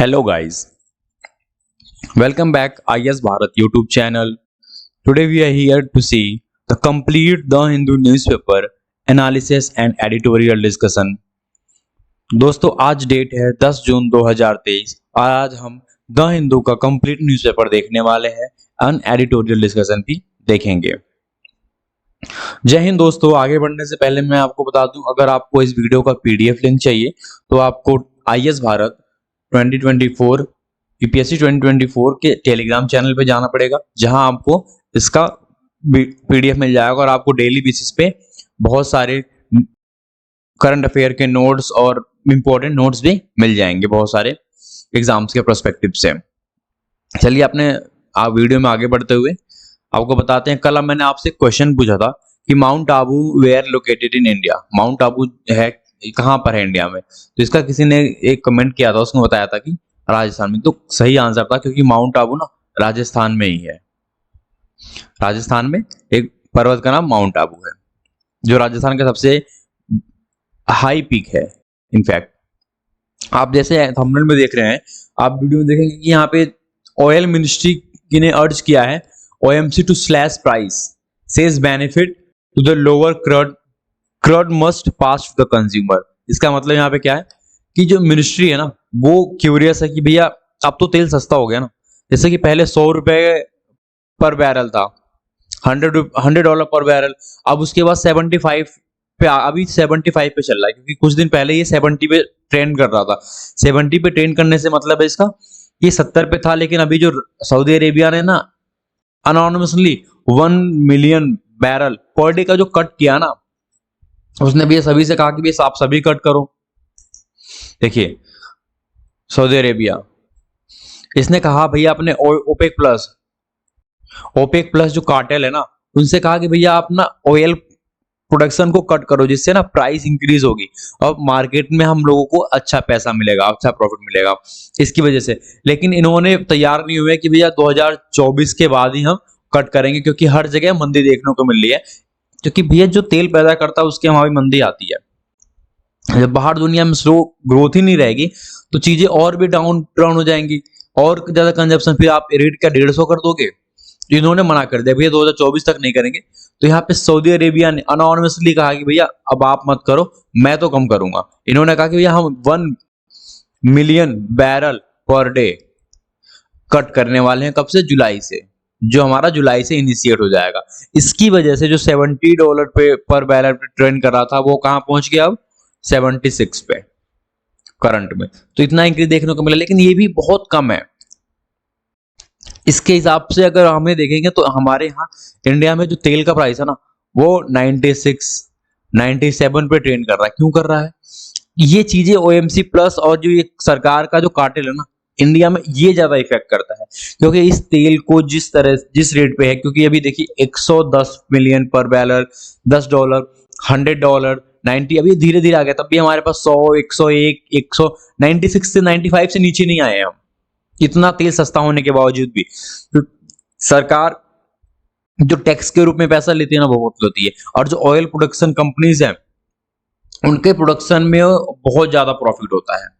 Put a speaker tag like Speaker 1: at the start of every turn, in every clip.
Speaker 1: Hello guys, welcome back IS Bharat YouTube channel. Today we are here to see the complete The Hindu newspaper analysis and editorial discussion. दोस्तों आज date है 10 जून 2023 और आज हम the Hindu का complete newspaper देखने वाले हैं और एडिटोरियल डिस्कशन भी देखेंगे। जय हिंद दोस्तों, आगे बढ़ने से पहले मैं आपको बता दूं, अगर आपको इस वीडियो का पीडीएफ लिंक चाहिए तो आपको IS भारत 2024 यूपीएससी 2024 के टेलीग्राम चैनल पे जाना पड़ेगा, जहां आपको इसका पीडीएफ मिल जाएगा और आपको डेली बेसिस पे बहुत सारे करंट अफेयर के नोट्स और इंपॉर्टेंट नोट्स भी मिल जाएंगे बहुत सारे एग्जाम्स के पर्सपेक्टिव से। चलिए अपने वीडियो में आगे बढ़ते हुए आपको बताते हैं। कल मैंने आपसे क्वेश्चन पूछा था कि Mount Abu where located in India, Mount Abu है कहाँ पर है इंडिया में, तो इसका किसी ने एक कमेंट किया था, उसने बताया था कि राजस्थान में। तो सही आंसर था, क्योंकि माउंट आबू ना राजस्थान में ही है। राजस्थान में एक पर्वत का नाम माउंट आबू है, जो राजस्थान का सबसे हाई पीक है। इनफैक्ट आप जैसे थंबनेल में देख रहे हैं, आप वीडियो में देखेंगे कि यहाँ पे ऑयल मिनिस्ट्री ने अर्ज किया है OMC to slash price, says benefit to the lower crud must pass to the consumer। इसका मतलब यहाँ पे क्या है कि जो मिनिस्ट्री है ना, वो क्यूरियस है कि भैया अब तो तेल सस्ता हो गया ना। जैसे कि पहले 100 रुपए पर बैरल था, $100 पर बैरल, अब उसके बाद 75 पे, अभी 75 पे चल रहा है, क्योंकि कुछ दिन पहले ये 70 पे ट्रेंड कर रहा था। 70 पे ट्रेंड करने से मतलब है इसका ये 70 पे था, लेकिन अभी जो सऊदी अरेबिया ने ना anonymously 1 million barrel per day का जो कट किया ना, उसने भी सभी से कहा कि आप सभी कट करो। देखिए सऊदी अरेबिया, इसने कहा भैया अपने ओपेक प्लस जो कार्टेल है ना, उनसे कहा कि भैया आप ना ऑयल प्रोडक्शन को कट करो, जिससे ना प्राइस इंक्रीज होगी और मार्केट में हम लोगों को अच्छा पैसा मिलेगा, अच्छा प्रॉफिट मिलेगा इसकी वजह से। लेकिन इन्होंने तैयार नहीं हुए कि भैया 2024 के बाद ही हम कट करेंगे, क्योंकि हर जगह मंदी देखने को मिल रही है। क्योंकि भैया जो तेल पैदा करता है उसके वहां भी मंदी आती है। जब बाहर दुनिया में स्लो ग्रोथ ही नहीं रहेगी तो चीजें और भी डाउन हो जाएंगी और ज्यादा कंजप्शन, फिर आप रेट का 150 कर दोगे। इन्होंने मना कर दिया भैया 2024 तक नहीं करेंगे। तो यहाँ पे सऊदी अरेबिया ने अनॉनिमसली कहा कि भैया अब आप मत करो, मैं तो कम करूंगा। इन्होंने कहा कि भैया हम 1 million barrel per day cut करने वाले हैं। कब से? जुलाई से, जो हमारा जुलाई से इनिशिएट हो जाएगा। इसकी वजह से जो $70 पे पर बैरल पे ट्रेंड कर रहा था, वो कहां पहुंच गया अब? 76 पे करंट में। तो इतना इंक्रीज देखने को मिला, लेकिन ये भी बहुत कम है। इसके हिसाब से अगर हमें देखेंगे तो हमारे यहाँ इंडिया में जो तेल का प्राइस है ना, वो 96 97 पे ट्रेंड कर रहा है। क्यों कर रहा है? ये चीजें OMC प्लस और जो ये सरकार का जो कार्टेल है ना इंडिया में, ये ज्यादा इफेक्ट करता है। क्योंकि इस तेल को जिस रेट पे है, क्योंकि अभी देखिए 110 मिलियन पर बैरल, $10, $100, 90, अभी धीरे धीरे आ गया। तब भी हमारे पास 100, 101, 196 से 95 से नीचे नहीं आए हम, इतना तेल सस्ता होने के बावजूद भी। तो सरकार जो टैक्स के रूप में पैसा लेती है ना, वो बहुत लेती है। और जो ऑयल प्रोडक्शन कंपनीज हैं, उनके प्रोडक्शन में बहुत ज्यादा प्रॉफिट होता है।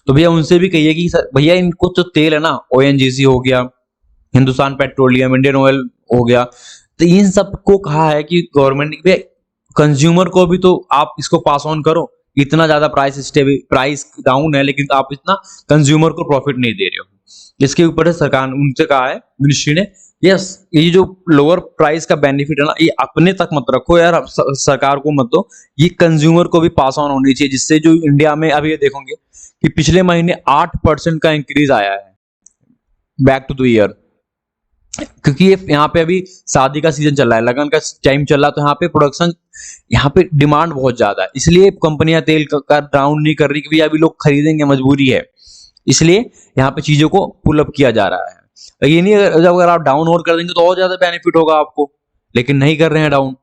Speaker 1: तो भैया उनसे भी कहिए कि भैया इनको जो तेल है ना, ONGC हो गया, हिंदुस्तान पेट्रोलियम, इंडियन ऑयल हो गया, तो इन सबको कहा है कि गवर्नमेंट ने कंज्यूमर को भी तो आप इसको पास ऑन करो। इतना ज्यादा प्राइस डाउन है, लेकिन आप इतना कंज्यूमर को प्रॉफिट नहीं दे रहे हो। इसके ऊपर सरकार उनसे कहा है, मिनिस्ट्री ने, यस ये जो लोअर प्राइस का बेनिफिट है ना, ये अपने तक मत रखो यार, सरकार को मत दो, ये कंज्यूमर को भी पास ऑन होनी चाहिए। जिससे जो इंडिया में अभी ये देखोगे कि पिछले महीने 8% का इंक्रीज आया है बैक टू द ईयर। क्योंकि ये यहाँ पे अभी शादी का सीजन चल रहा है, लगन का टाइम चल रहा है, तो यहाँ पे प्रोडक्शन, यहाँ पे डिमांड बहुत ज्यादा है। इसलिए कंपनियां तेल का डाउन नहीं कर रही कि अभी लोग खरीदेंगे, मजबूरी है, इसलिए यहाँ पे चीजों को पुल अप किया जा रहा है। ये नहीं अगर आप डाउन और कर देंगे तो और ज्यादा बेनिफिट होगा आपको, लेकिन नहीं कर रहे हैं डाउन।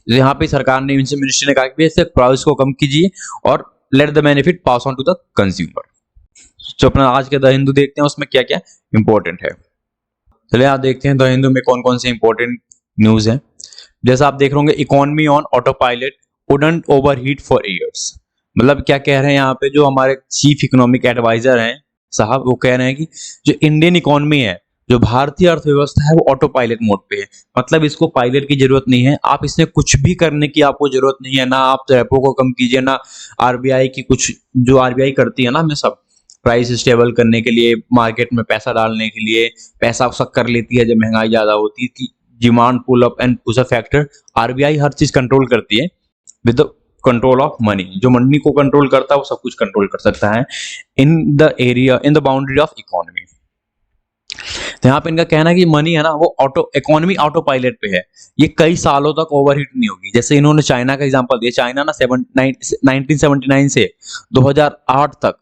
Speaker 1: यहाँ पे सरकार ने, इनसे मिनिस्ट्री ने कहा कि इससे प्राइस को कम कीजिए और let the benefit pass on to the consumer. तो अपना आज के द हिंदू देखते हैं, उसमें क्या क्या इंपॉर्टेंट है। चलिए आप देखते हैं द हिंदू में कौन कौन से इंपॉर्टेंट न्यूज है। जैसा आप देख रहे होंगे, economy on auto pilot wouldn't overheat for years. मतलब क्या कह रहे हैं यहाँ पे, जो हमारे चीफ इकोनॉमिक एडवाइजर हैं साहब वो कह रहे हैं कि जो इंडियन इकोनॉमी है, जो भारतीय अर्थव्यवस्था है, वो ऑटो पायलट मोड पे है। मतलब इसको पायलट की जरूरत नहीं है, आप इसमें कुछ भी करने की आपको जरूरत नहीं है। ना आप रेपो को कम कीजिए, ना आरबीआई की कुछ जो आरबीआई करती है ना हमें सब प्राइस स्टेबल करने के लिए, मार्केट में पैसा डालने के लिए, पैसा सब कर लेती है जब महंगाई ज्यादा होती है कि demand pull up and push up factor. RBI हर चीज कंट्रोल करती है with the control of money. जो मनी को कंट्रोल करता है वो सब कुछ कंट्रोल कर सकता है in the area, in the boundary of economy. तो यहाँ पे इनका कहना है कि मनी है ना वो ऑटो इकोनॉमी ऑटो पायलट पे है, ये कई सालों तक ओवरहीट नहीं होगी। जैसे इन्होंने चाइना का एग्जांपल दिया, चाइना ना 1979 से 2008 तक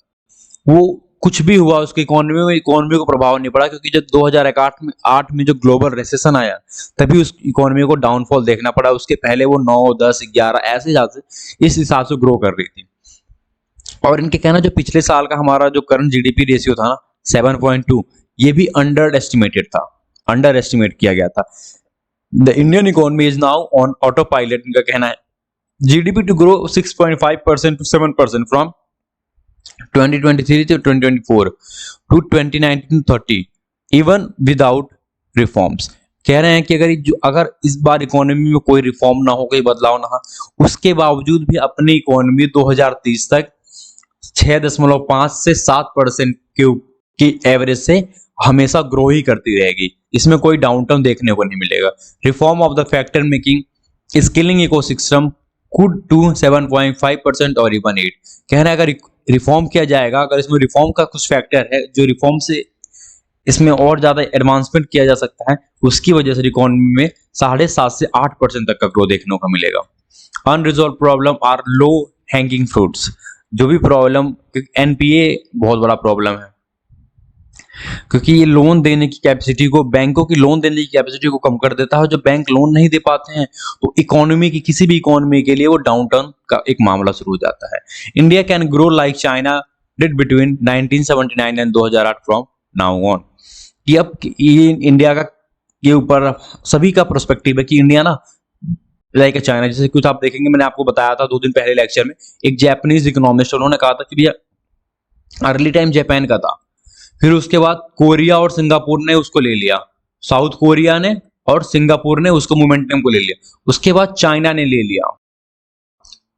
Speaker 1: वो कुछ भी हुआ उसकी इकोनॉमी को प्रभाव नहीं पड़ा, क्योंकि जब 2008 में जो ग्लोबल रिसेशन आया तभी उस इकोनॉमी को डाउनफॉल देखना पड़ा। उसके पहले वो 9, 10, 11 ऐसे इस हिसाब से ग्रो कर रही थी। और इनके कहना जो पिछले साल का हमारा जो करंट जीडीपी रेशियो था ना 7.2, ये भी अंडर एस्टिमेटेड था, अंडर एस्टिमेट किया गया था। The Indian economy is now on autopilot, इनका कहना है। GDP to grow 6.5% to 7% from 2023 to 2024 to 2019 to 30 even without reforms. कह रहे हैं कि अगर इस बार इकोनॉमी में कोई रिफॉर्म ना हो, कोई बदलाव ना हो, उसके बावजूद भी अपनी इकोनॉमी 2030 तक 6.5 से 7% की एवरेज से हमेशा ग्रो ही करती रहेगी। इसमें कोई डाउन टाउन देखने को नहीं मिलेगा। Reform of the factor making skilling ecosystem could to 7.5% और इवन 8। कह रहे हैं अगर रिफॉर्म किया जाएगा, अगर इसमें रिफॉर्म का कुछ फैक्टर है जो रिफॉर्म से इसमें और ज्यादा एडवांसमेंट किया जा सकता है, उसकी वजह से इकोनॉमी में 7.5 से 8% तक का ग्रो देखने को मिलेगा। Unresolved problem are low hanging fruits. जो भी प्रॉब्लम, एनपीए बहुत बड़ा प्रॉब्लम है, क्योंकि ये लोन देने की कैपेसिटी को, बैंकों की लोन देने की कैपेसिटी को कम कर देता है। जो बैंक लोन नहीं दे पाते हैं तो इकोनॉमी की, किसी भी इकोनॉमी के लिए वो डाउन टर्न का एक मामला शुरू हो जाता है। India can grow like China did between 1979 and 2008 from now on. कि अब ये इंडिया का ये ऊपर सभी का पर्सपेक्टिव है कि इंडिया ना लाइक चाइना, जैसे कुछ आप देखेंगे, मैंने आपको बताया था 2 दिन पहले लेक्चर में, एक जापानीज इकोनॉमिस्ट उन्होंने कहा था कि भैया अर्ली टाइम जापान का था, फिर उसके बाद कोरिया और सिंगापुर ने उसको ले लिया, साउथ कोरिया ने और सिंगापुर ने उसको मोमेंटम को ले लिया, उसके बाद चाइना ने ले लिया,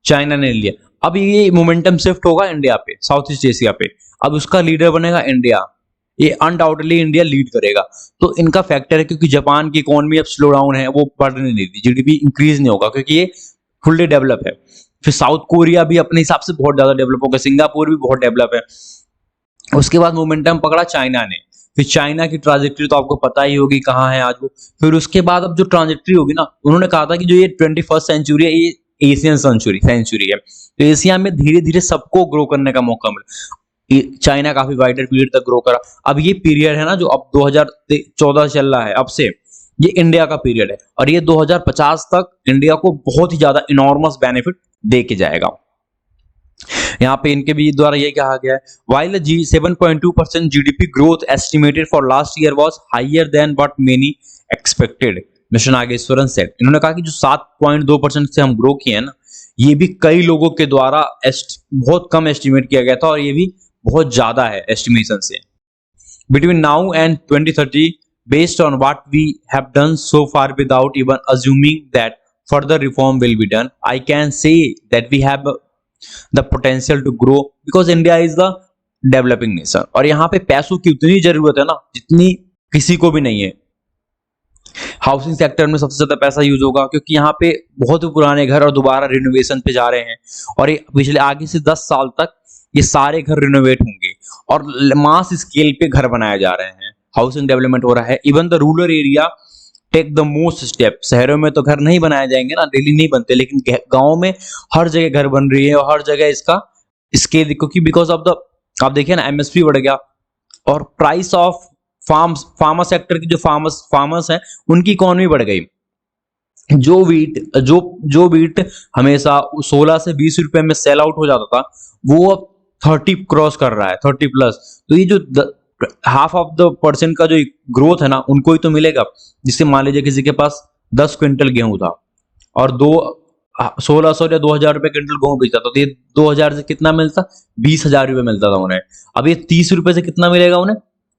Speaker 1: चाइना ने ले लिया। अब ये मोमेंटम शिफ्ट होगा इंडिया पे, साउथ ईस्ट एशिया पे। अब उसका लीडर बनेगा इंडिया, ये अनडाउटेडली इंडिया लीड करेगा। तो इनका फैक्टर है, क्योंकि जापान की इकोनॉमी अब स्लो डाउन है, वो बढ़ने नहीं दी, जीडीपी इंक्रीज नहीं होगा क्योंकि ये फुल्ली डेवलप है। फिर साउथ कोरिया भी अपने हिसाब से बहुत ज्यादा डेवलप होगा, सिंगापुर भी बहुत डेवलप है। उसके बाद मोमेंटम पकड़ा चाइना ने, फिर चाइना की ट्रांजेक्टरी तो आपको पता ही होगी कहाँ है आज वो। फिर उसके बाद अब जो ट्रांजेक्टरी होगी ना, उन्होंने कहा था कि जो ये 21st सेंचुरी है, ये एशियन सेंचुरी है, तो एशिया में धीरे धीरे सबको ग्रो करने का मौका मिला। चाइना काफी वाइडर पीरियड तक ग्रो करा। अब ये पीरियड है ना जो अब 2014 चल रहा है, अब से ये इंडिया का पीरियड है, और ये 2050 तक इंडिया को बहुत ही ज्यादा इनॉर्मस बेनिफिट दे के जाएगा। यहाँ पे इनके भी द्वारा ये कहा गया है, while the 7.2% GDP growth estimated for last year was higher than what many expected, mission Nageswaran said. इन्होंने कहा कि जो 7.2% से हम ग्रो किए हैं ना, ये भी कई लोगों के द्वारा बहुत कम एस्टिमेट किया गया था, और ये भी बहुत ज्यादा है एस्टिमेशन से। Between now and 2030, based on what we have done so far without even assuming that further reform will be done, I can say that we have the potential to grow because India is the developing nation। और यहाँ पे पैसों की उतनी जरूरत है ना जितनी किसी को भी नहीं है। हाउसिंग सेक्टर में सबसे ज्यादा पैसा यूज होगा, क्योंकि यहाँ पे बहुत ही पुराने घर और दोबारा रिनोवेशन पे जा रहे हैं, और ये पिछले आगे से 10 साल तक ये सारे घर रिनोवेट होंगे और मास स्केल पे घर बनाए जा रहे हैं, हाउसिंग डेवलपमेंट हो रहा है। Even the rural area take the most step. शहरों में तो घर नहीं बनाए जाएंगे ना, डेली नहीं बनते, लेकिन गांव में हर जगह घर बन रही है, और हर जगह इसका स्केल, क्योंकि बिकॉज ऑफ द, आप देखिए ना, एमएसपी बढ़ गया, और प्राइस ऑफ फार्मा सेक्टर की जो फार्मर्स हैं उनकी इकोनॉमी बढ़ गई। जो वीट हमेशा 16 से 20 रुपए में सेल आउट हो जाता था, वो अब 30 क्रॉस कर रहा है, 30 प्लस। तो ये जो हाफ ऑफ द परसेंट का जो ग्रोथ है ना, उनको ही तो मिलेगा। जिससे मान लीजिए किसी के पास 10 क्विंटल गेहूं था और 2 1600 या 2000 रुपए क्विंटल गेहूं बेचता था, तो ये 2000 से कितना मिलता, 20,000 रुपए मिलता था उन्हें। अब ये 30 रुपए से कितना मिलेगा उन्हें,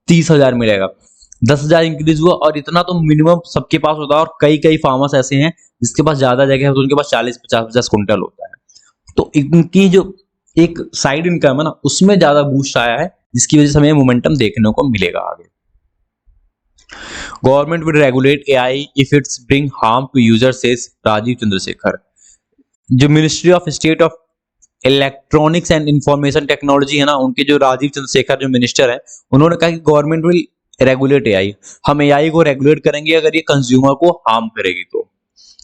Speaker 1: 30,000 मिलेगा। 10,000 इंक्रीज हुआ, और इतना तो मिनिमम सबके पास होता है, और कई कई फार्मर्स ऐसे हैं जिसके पास ज्यादा जगह है, तो उनके पास 40-50 क्विंटल होता है। तो इनकी जो एक साइड इनकम है ना, उसमें ज्यादा बूस्ट आया है, जिसकी वजह से हमें मोमेंटम देखने को मिलेगा आगे। Government will regulate AI if it's bring harm to user, says Rajeev Chandrasekhar. जो ministry of state of electronics and information technology है ना, उनके जो राजीव चंद्रशेखर जो मिनिस्टर है, उन्होंने कहा कि गवर्नमेंट विल रेगुलेट एआई, हम एआई को रेगुलेट करेंगे अगर ये कंज्यूमर को हार्म करेगी तो।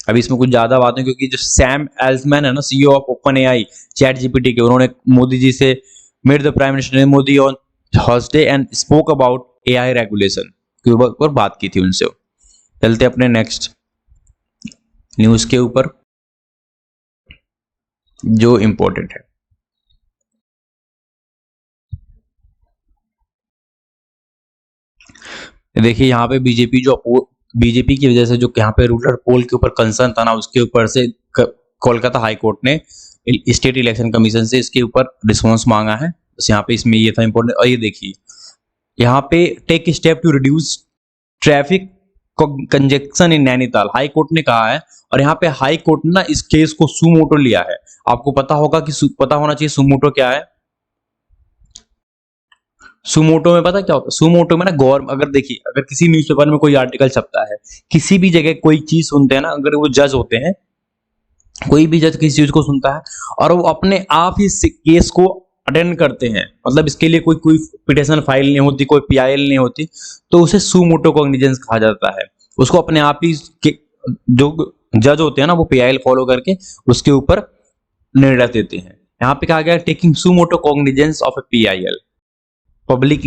Speaker 1: अभी इसमें कुछ ज्यादा बात है, क्योंकि जो सैम एल्टमैन है ना, CEO of OpenAI ChatGPT के, उन्होंने मोदी जी से met the prime minister Modi on Thursday and spoke about AI regulation के ऊपर बात की थी उनसे। चलते अपने नेक्स्ट न्यूज के ऊपर जो इंपॉर्टेंट है। देखिए यहाँ पे बीजेपी की वजह से जो यहाँ पे रूरल पोल के ऊपर कंसर्न था ना, उसके ऊपर से कोलकाता हाई कोर्ट ने स्टेट इलेक्शन कमीशन से इसके ऊपर रिस्पांस मांगा है। बस यहाँ पे इसमें ये था इंपॉर्टेंट। और ये देखिए यहाँ पे take step to reduce traffic congestion in Nainital, high court ने कहा है। और यहाँ पे हाई कोर्ट ने ना इस केस को सुमोटो लिया है। आपको पता होगा कि पता होना चाहिए सुमोटो क्या है। सुमोटो में पता क्या होता है, सुमोटो में ना अगर देखिए, अगर किसी न्यूज़पेपर में कोई आर्टिकल छपता है, किसी भी जगह कोई चीज सुनते हैं ना, अगर वो जज होते हैं, कोई भी जज किसी चीज को सुनता है और वो अपने आप ही केस को अटेंड करते हैं, मतलब इसके लिए कोई कोई पिटिशन फाइल नहीं होती, कोई पीआईएल नहीं होती, तो उसे सुमोटो कॉग्निजेंस कहा जाता है। उसको अपने आप ही जो जज होते हैं ना, वो पीआईएल फॉलो करके उसके ऊपर निर्णय देते हैं। यहाँ पे कहा गया taking suo motu cognizance of A PIL public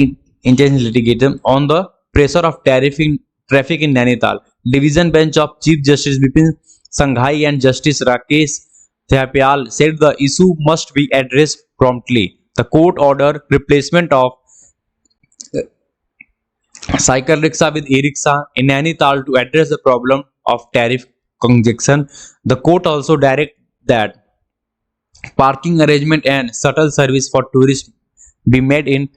Speaker 1: interest litigation on the pressure of traffic in Nainital. Division bench of Chief Justice Bipin Sanghai and Justice Rakesh Thapyal said the issue must be addressed promptly. The court ordered replacement of cycle rickshaw with e-rickshaw in Nainital to address the problem of tariff congestion. The court also directed that parking arrangement and shuttle service for tourists be made in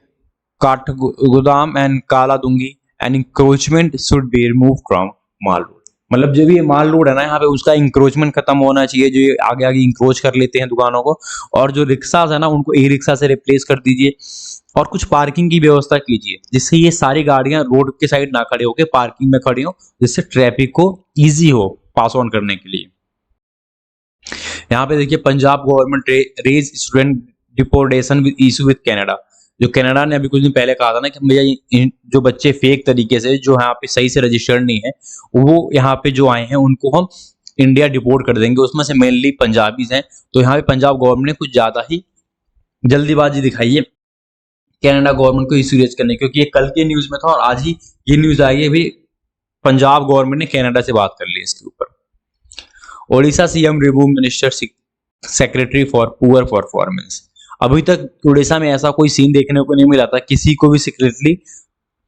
Speaker 1: Kathgodam and Kaladhungi and encroachment should be remove from mall road. मतलब जो भी ये माल road है ना, यहाँ पे उसका encroachment खत्म होना चाहिए, जो ये आगे आगे इंक्रोच कर लेते हैं दुकानों को। और जो रिक्शाज है ना, उनको ई रिक्शा से रिप्लेस कर दीजिए, और कुछ पार्किंग की व्यवस्था कीजिए, जिससे ये सारी गाड़ियां रोड के साइड ना खड़े होकर पार्किंग में खड़ी हो, जिससे ट्रैफिक को ईजी हो पास ऑन करने के लिए। यहाँ पे देखिए Punjab government raise student deportation with issue with Canada. जो कनाडा ने अभी कुछ दिन पहले कहा था ना कि भैया जो बच्चे फेक तरीके से जो यहाँ पे सही से रजिस्टर्ड नहीं है, वो यहाँ पे जो आए हैं उनको हम इंडिया डिपोर्ट कर देंगे। उसमें से मेनली पंजाबीज हैं। तो यहाँ पे पंजाब गवर्नमेंट ने कुछ ज्यादा ही जल्दीबाजी दिखाई है कनाडा गवर्नमेंट को इशू रेज करने, क्योंकि ये कल के न्यूज में था और आज ही ये न्यूज आई है भी पंजाब गवर्नमेंट ने कनाडा से बात कर ली इसके ऊपर। Odisha CM remove minister secretary for poor performance. अभी तक उड़ीसा में ऐसा कोई सीन देखने को नहीं मिला था किसी को भी सीक्रेटली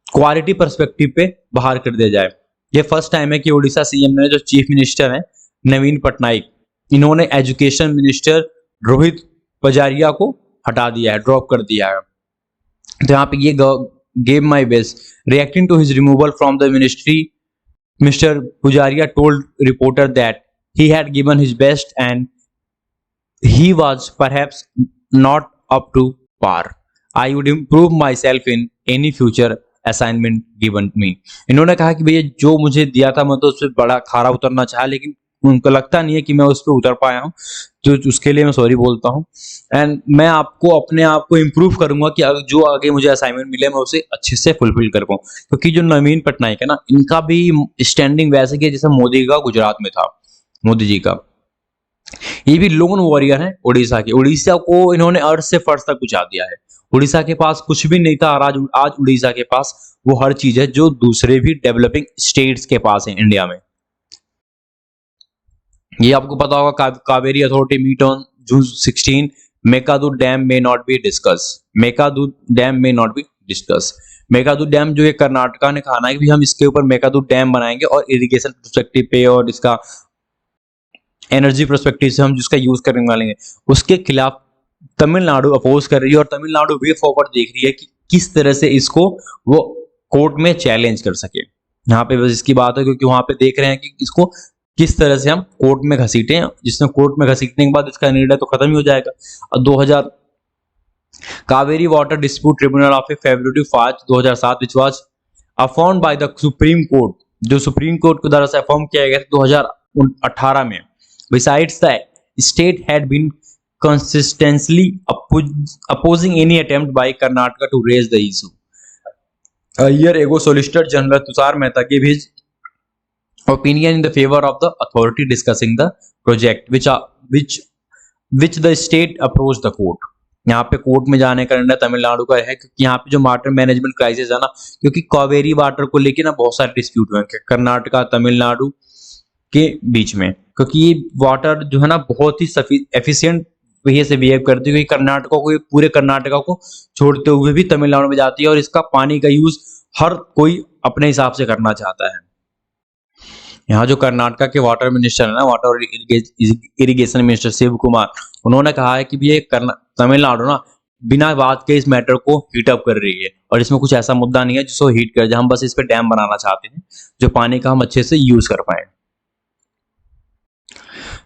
Speaker 1: क्वालिटी पर्सपेक्टिव पे बाहर कर दिया जाए। ये फर्स्ट टाइम है कि उड़ीसा सीएम ने, जो चीफ मिनिस्टर हैं नवीन पटनायक, इन्होंने एजुकेशन मिनिस्टर रोहित पजारिया को हटा दिया है, ड्रॉप कर दिया है। तो यहाँ पे ये gave my best reacting to his removal from the ministry, mister Pujaria told reporter that he had given his best and he was perhaps not up to par. I would improve myself in any future assignment given me. इन्होंने कहा कि भैया जो मुझे दिया था मैं तो उस पर बड़ा खारा उतरना चाहा, लेकिन उनको लगता नहीं है कि मैं उस पर उतर पाया हूँ, तो उसके लिए मैं सॉरी बोलता हूँ। एंड मैं आपको अपने आप को इम्प्रूव करूंगा कि जो आगे मुझे असाइनमेंट मिले मैं उसे अच्छे से फुलफिल कर पाऊँ। क्योंकि जो नवीन पटनायक है ना, इनका भी स्टैंडिंग वैसे कि जैसे मोदी का गुजरात में था, मोदी जी का। ये भी लोन वॉरियर है उड़ीसा के। उड़ीसा को इन्होंने अर्थ से फर्श तक पहुंचा दिया है। उड़ीसा के पास कुछ भी नहीं था और आज उड़ीसा के पास वो हर चीज है जो दूसरे भी डेवलपिंग स्टेट्स के पास है इंडिया में। ये आपको पता होगा Kaveri authority meet on June 16, Mekedatu dam may not be discuss. Mekedatu dam may not be discuss. Mekedatu dam जो ये कर्नाटका ने कहा है कि हम इसके ऊपर मेकादूध डैम बनाएंगे और इरिगेशन पर्सपेक्टिव पे और इसका एनर्जी पर्सपेक्टिव से हम जिसका यूज करने वाले हैं, उसके खिलाफ तमिलनाडु अपोज कर रही है और तमिलनाडु वे फॉरवर्ड देख रही है कि किस तरह से इसको वो कोर्ट में चैलेंज कर सके। यहाँ पे बस इसकी बात है, क्योंकि वहां पे देख रहे हैं कि इसको किस तरह से हम कोर्ट में घसीटे, जिसमें कोर्ट में घसीटने के बाद इसका निर्णय तो खत्म ही हो जाएगा। और 2000 Kaveri water dispute tribunal of February 5, 2007 which was affirmed by the Supreme Court, जो सुप्रीम कोर्ट के द्वारा से अफर्म किया गया 2018 में। Besides that, state had been consistently opposing any attempt by Karnataka to raise the issue. A year ago, Solicitor General Tushar Mehta gave his opinion in the favor of the authority discussing the project, which the state approached the court. यहाँ पे court में जाने का निर्णय तमिलनाडु का है, क्योंकि यहाँ पे जो वाटर मैनेजमेंट क्राइसिस है ना, क्योंकि कावेरी वाटर को लेके ना बहुत सारे डिस्प्यूट हुए हैं कर्नाटका तमिलनाडु के बीच में, क्योंकि ये वाटर जो है ना बहुत ही एफिशिएंट वे से बिहेव करती है, क्योंकि कर्नाटका को, पूरे कर्नाटका को छोड़ते हुए भी तमिलनाडु में जाती है और इसका पानी का यूज हर कोई अपने हिसाब से करना चाहता है। यहाँ जो कर्नाटका के वाटर मिनिस्टर है ना, वाटर और इरिगेशन मिनिस्टर शिव कुमार, उन्होंने कहा है कि ये तमिलनाडु ना बिना बात के इस मैटर को हीट अप कर रही है और इसमें कुछ ऐसा मुद्दा नहीं है जिसको हीट कर जाए, हम बस इस पे डैम बनाना चाहते हैं जो पानी का हम अच्छे से यूज कर पाए।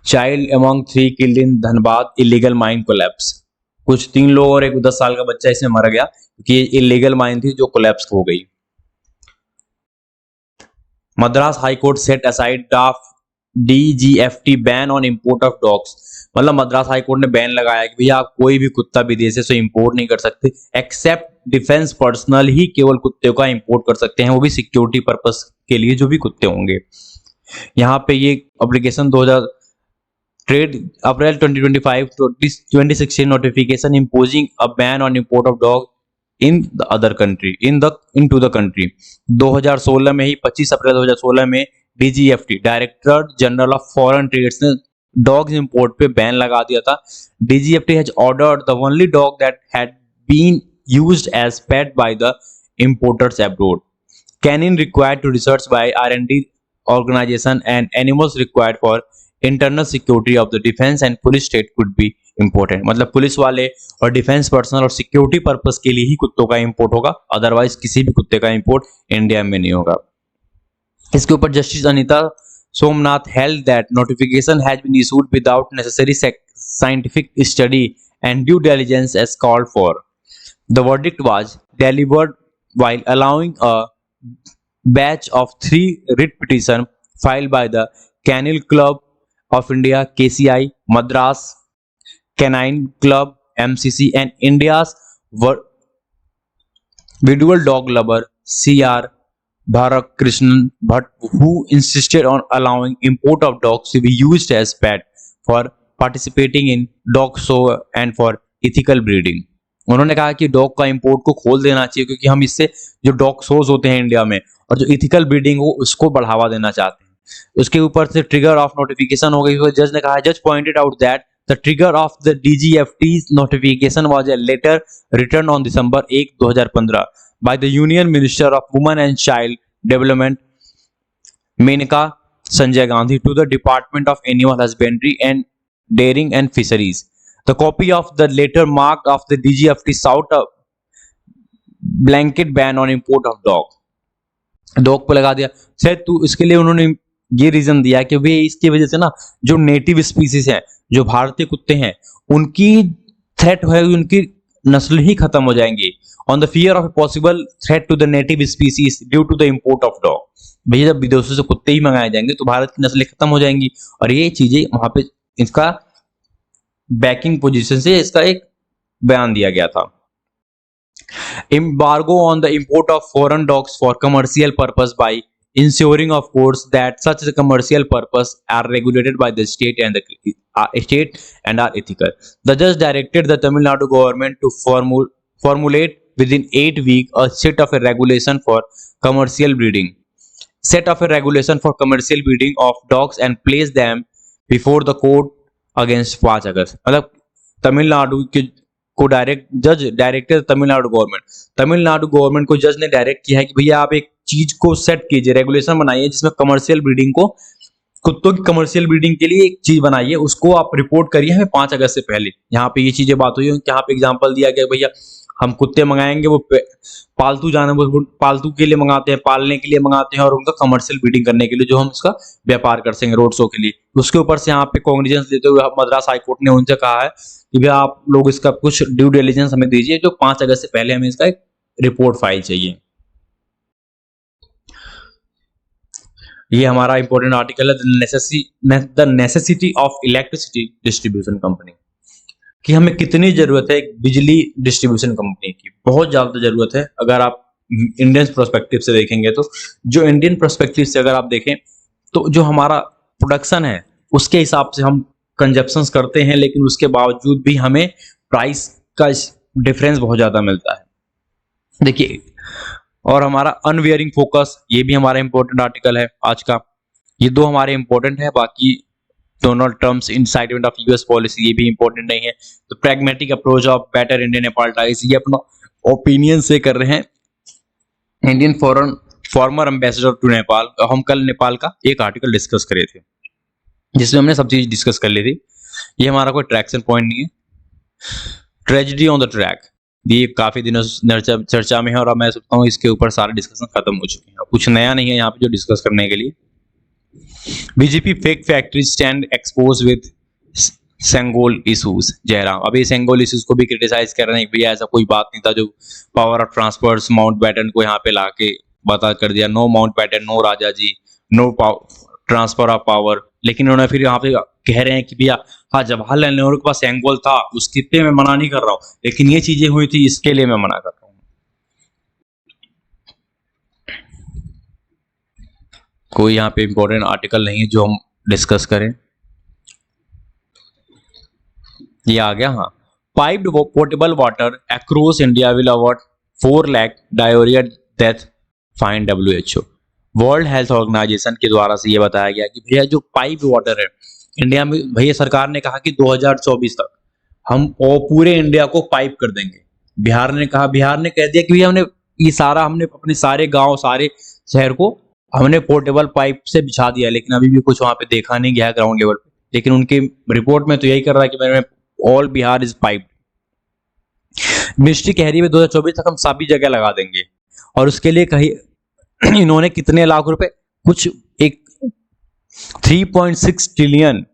Speaker 1: Child among 3 killed in Dhanbad illegal mine collapse, कुछ 3 लोग और एक 10 साल का बच्चा इसमें मर गया क्योंकि ये इलीगल माइन थी जो कोलैप्स हो गई। Madras high court set aside DGFT ban on import of dogs, मतलब मद्रास हाई कोर्ट ने बैन लगाया कि भैया आप कोई भी कुत्ता विदेश से इंपोर्ट नहीं कर सकते, एक्सेप्ट डिफेंस पर्सनल ही केवल कुत्ते का इंपोर्ट कर सकते हैं, वो भी सिक्योरिटी पर्पस के लिए जो भी कुत्ते होंगे। यहाँ पे ये application 2000 trade April 2016 notification imposing a ban on import of dog in the other country into the country. 2016 में ही 25 अप्रैल 2016 में DGFT director general of foreign trades ने डॉग्स इंपोर्ट पे बैन लगा दिया था। DGFT has ordered the only dog that had been used as pet by the importers abroad, canine required to research by R&D organization and animals required for internal security of the defense and police state could be imported। मतलब police वाले और defence personnel और security purpose के लिए ही कुत्तों का import होगा, otherwise किसी भी कुत्ते का इंपोर्ट इंडिया में नहीं होगा। इसके ऊपर justice Anita Somnath held that notification has been issued without necessary scientific study and due diligence as called for. The verdict was delivered while allowing a batch of 3 writ petitions filed by the Kennel Club of India KCI, Madras Canine Club MCC and India's Visual Dog Lover CR Bharat Krishnan Bhatt, who insisted on allowing import of dogs to be used as pet for participating in dog show and for ethical breeding। उन्होंने कहा कि dog का import को खोल देना चाहिए क्योंकि हम इससे जो डॉग शोज होते हैं इंडिया में और जो इथिकल ब्रीडिंग हो उसको बढ़ावा देना चाहते हैं। उसके ऊपर से ट्रिगर ऑफ नोटिफिकेशन हो गई। जज ने कहा, जज pointed out that the trigger of the DGFT's notification was a letter written on December 1, 2015 by the Union Minister of Women and Child Development Menaka Sanjay Gandhi to the Department of Animal Husbandry and Dairying and Fisheries। The copy of the letter marked of the DGFT sought a blanket ban on import of dog। Dog पे लगा दिया शायद, तो इसके लिए उन्होंने ये reason दिया कि वे इसकी वजह से ना जो नेटिव स्पीसीज हैं, जो भारतीय कुत्ते हैं, उनकी थ्रेट है, उनकी नस्ल ही खत्म हो जाएंगी। On the fear of a possible threat to the native species due to the import of dog. भैया जब विदेशों से कुत्ते ही मंगाए जाएंगे तो भारत की नस्लें खत्म हो जाएंगी। और ये चीजें वहां पे इसका बैकिंग पोजीशन से इसका एक बयान दिया गया था। Embargo on the import of foreign dogs for commercial purpose by ensuring, of course, that such a commercial purpose are regulated by the state and are ethical। The judge directed the Tamil Nadu government to formulate within 8 weeks a set of a regulation for commercial breeding of dogs and place them before the court against 5 अगस्त। मतलब तमिलनाडु के को director Tamil Nadu government को जज ने direct किया है कि भैया आप एक चीज को सेट कीजिए, रेगुलेशन बनाइए जिसमें कमर्शियल ब्रीडिंग को कुत्तों की कमर्शियल ब्रीडिंग के लिए एक चीज बनाई है, उसको आप रिपोर्ट करिए हमें 5 अगस्त से पहले। यहाँ पे ये चीजें बात हुई है, यहाँ पे एग्जांपल दिया गया भैया हम कुत्ते मंगाएंगे, वो पालतू जानवर पालतू के लिए मंगाते हैं, पालने के लिए मंगाते हैं, और उनका कमर्शियल ब्रीडिंग करने के लिए जो हम उसका व्यापार कर सकेंगे रोड शो के लिए। उसके ऊपर से यहाँ पे कॉग्निजेंस लेते हुए मद्रास हाईकोर्ट ने उनसे कहा है कि भैया आप लोग इसका कुछ ड्यू डिलिजेंस हमें दीजिए, जो 5 अगस्त से पहले हमें इसका एक रिपोर्ट फाइल चाहिए। ये हमारा इंपॉर्टेंट आर्टिकल है, the necessity of electricity distribution company, कि हमें कितनी जरूरत है एक बिजली डिस्ट्रीब्यूशन कंपनी की। बहुत ज्यादा जरूरत है। अगर आप इंडियन पर्सपेक्टिव से देखेंगे तो, जो इंडियन पर्सपेक्टिव से अगर आप देखें तो जो हमारा प्रोडक्शन है उसके हिसाब से हम कंजप्शंस करते हैं, लेकिन उसके बावजूद भी हमें प्राइस का डिफरेंस बहुत ज्यादा मिलता है। देखिए, और हमारा अनवेयरिंग फोकस, ये भी हमारा इंपॉर्टेंट आर्टिकल है आज का। ये दो हमारे इंपॉर्टेंट है, बाकी Donald Trump's incitement of US policy ये भी इंपॉर्टेंट नहीं है। तो pragmatic approach of better Indian Nepal ties, ये अपना ओपिनियन से कर रहे हैं Indian former ambassador to Nepal. हम कल नेपाल का एक आर्टिकल डिस्कस करे थे जिसमें हमने सब चीज डिस्कस कर ली थी। ये हमारा कोई ट्रैक्शन पॉइंट नहीं है। ट्रेजेडी ऑन द ट्रैक, ये काफी दिनों से चर्चा में है, और अब मैं सोचता हूँ इसके ऊपर सारे डिस्कशन खत्म हो चुके हैं, कुछ नया नहीं है यहाँ पे जो डिस्कस करने के लिए। BJP fake factory stand expose with Sengol issues, Jairam अभी सेंगोल इशूज को भी क्रिटिसाइज कर रहे हैं कि भैया ऐसा कोई बात नहीं था, जो power of transfers Mountbatten को यहाँ पे लाके बता कर दिया, no Mountbatten, no Raja ji, no transfer of power. लेकिन उन्होंने फिर यहाँ पे कह रहे हैं कि भैया हाँ जवाहरलाल नेहरू के पास सेंगोल था, उसके पे मैं मना नहीं कर रहा हूँ, लेकिन ये चीजें हुई थी इसके लिए मैं मना कर रहा हूँ। कोई यहाँ पे इंपॉर्टेंट आर्टिकल नहीं है जो हम डिस्कस करें। ये आ गया, हाँ, piped portable water across India will award 4 lakh diarrhoea death fine WHO। World health organisation के द्वारा से ये बताया गया कि भैया जो पाइप वाटर है इंडिया में, भैया सरकार ने कहा कि 2024 तक हम पूरे इंडिया को पाइप कर देंगे। बिहार ने कह दिया कि भैया हमने अपने सारे गांव सारे शहर को हमने पोर्टेबल पाइप से बिछा दिया, लेकिन अभी भी कुछ वहां पे देखा नहीं गया ग्राउंड लेवल पे। लेकिन उनके रिपोर्ट में तो यही कर रहा है कि मैंने all Bihar is pipe. Ministry कह रही है 2024 तक हम सभी जगह लगा देंगे, और उसके लिए कही इन्होंने कितने लाख रुपए, कुछ एक 3.6 trillion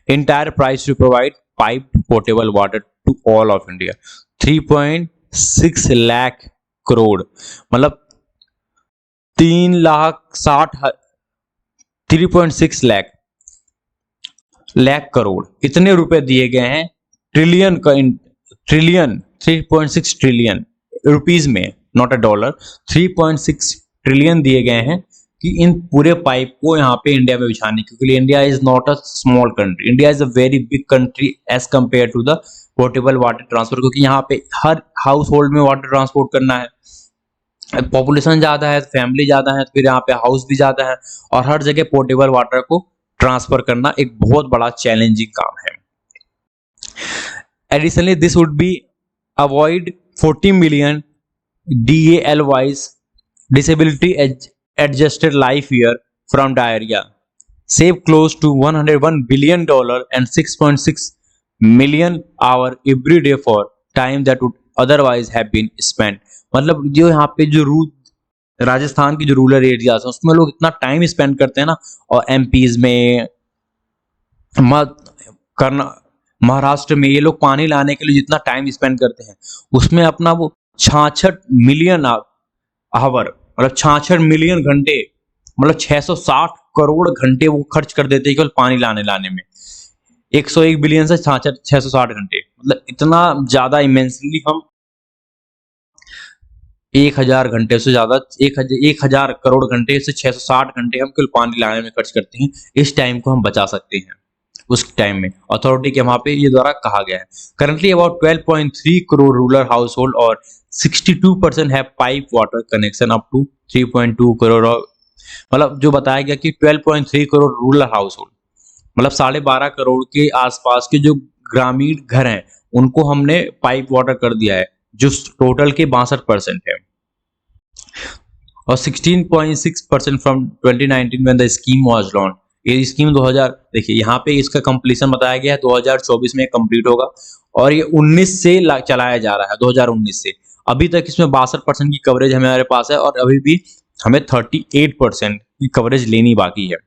Speaker 1: entire price to provide piped potable water to all of India। 3.6 lakh crore, मतलब 3.6 लाख करोड़, इतने रुपए दिए गए हैं। ट्रिलियन 3.6 ट्रिलियन रुपीज में, नॉट अ डॉलर, 3.6 ट्रिलियन दिए गए हैं कि इन पूरे पाइप को यहाँ पे इंडिया में बिछाने, क्योंकि India is not a small country, India is a very big country as compare to the portable water transfer, क्योंकि यहाँ पे हर हाउस होल्ड में वाटर ट्रांसपोर्ट करना है, पॉपुलेशन ज्यादा है, फैमिली ज्यादा है, फिर यहाँ पे हाउस भी ज्यादा है, और हर जगह पोर्टेबल वाटर को ट्रांसफर करना एक बहुत बड़ा चैलेंजिंग काम है। Additionally this would be avoid 40 million DALYs disability adjusted life year from diarrhea, save close to $101 billion and 6.6 million hour every day for time that would otherwise have been spent। मतलब जो यहाँ पे जो राजस्थान की जो rural areas है उसमें लोग इतना टाइम स्पेंड करते हैं ना, और MPs में महाराष्ट्र में ये लोग पानी लाने के लिए जितना टाइम स्पेंड करते हैं, उसमें अपना वो 66 मिलियन आवर, मतलब 66 मिलियन घंटे, मतलब 660 करोड़ घंटे वो खर्च कर देते हैं केवल पानी लाने में। 101 बिलियन से 660 घंटे, मतलब इतना ज्यादा इमेंसली हम 1000 घंटे से ज्यादा 1000 करोड़ घंटे से 660 घंटे हम केवल पानी लाने में खर्च करते हैं। इस टाइम को हम बचा सकते हैं उस टाइम में, अथॉरिटी के वहां पे ये द्वारा कहा गया है। Currently about 12.3 crore rural household और 62% है pipe water connection up to 3.2 crore, मतलब जो बताया गया कि 12.3 करोड़ रूरल हाउस होल्ड, मतलब 12.5 करोड़ के आसपास के जो ग्रामीण घर हैं उनको हमने पाइप वाटर कर दिया है, जो टोटल के 62% है, और 16.6% from 2019 when the scheme was launch. ये स्कीम 2000 देखिए यहाँ पे इसका कंप्लीशन बताया गया है 2024 में कंप्लीट होगा और ये 19 से चलाया जा रहा है 2019 से। अभी तक इसमें 62% की कवरेज हमारे पास है और अभी भी हमें 38% की कवरेज लेनी बाकी है।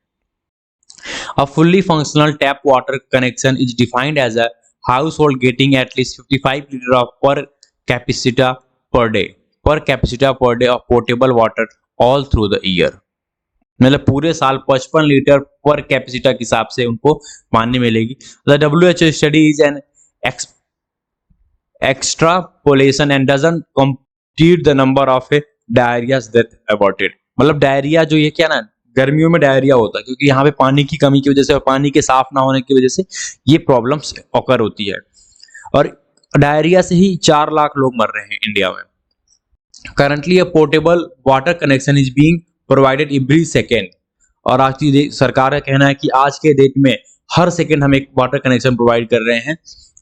Speaker 1: A fully functional tap water connection is defined as a household getting at least 55 liter of per capita per day of potable water all through the year। मतलब पूरे साल 55 लीटर पर कैपेसिटा के हिसाब से उनको पानी मिलेगी। The WHO study is an extrapolation and doesn't compute the number of diarrhea death aborted। मतलब डायरिया जो ये क्या ना गर्मियों में डायरिया होता है क्योंकि यहाँ पे पानी की कमी की वजह से और पानी के साफ ना होने की वजह से ये प्रॉब्लम्स ऑकर होती है और डायरिया से ही 4 लाख लोग मर रहे हैं इंडिया में। Currently a portable water connection is being provided every second और आज की सरकार का कहना है कि आज के डेट में हर सेकेंड हम एक वाटर कनेक्शन प्रोवाइड कर रहे हैं।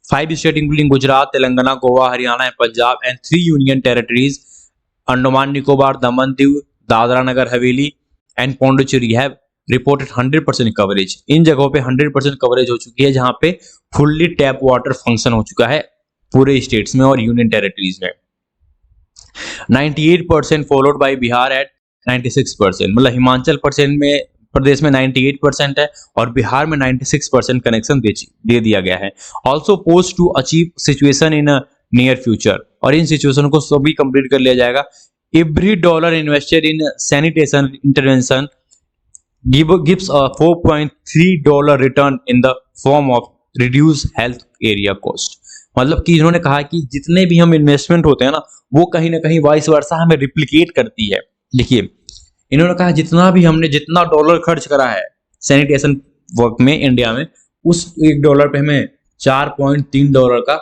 Speaker 1: 5 state including Gujarat, Telangana, Goa, Haryana and Punjab and 3 union territories Andaman Nicobar, Daman Diu, Dadra Nagar Haveli and Puducherry have reported 100% coverage. इन जगहों पे 100% कवरेज हो चुकी है जहां पे फुल्ली टैप वाटर फंक्शन हो चुका है पूरे स्टेट्स में और यूनियन टेरिटरीज में। 98% फॉलोड बाय बिहार एट 96%। मतलब हिमाचल प्रदेश में 98% है और बिहार में 96% कनेक्शन दे दिया गया है। Also post to achieve situation in near future और इन सिचुएशन को सभी कंप्लीट कर लिया जाएगा। Every dollar invested in sanitation intervention gives a $4.3 return in the form of reduced health area cost। मतलब कि इन्होंने कहा कि जितने भी हम इन्वेस्टमेंट होते हैं ना वो कहीं ना कहीं वाइस वर्सा हमें रिप्लिकेट करती है। देखिए इन्होंने कहा जितना डॉलर खर्च करा है सैनिटेशन वर्क में इंडिया में उस $1 पे हमें $4.3 का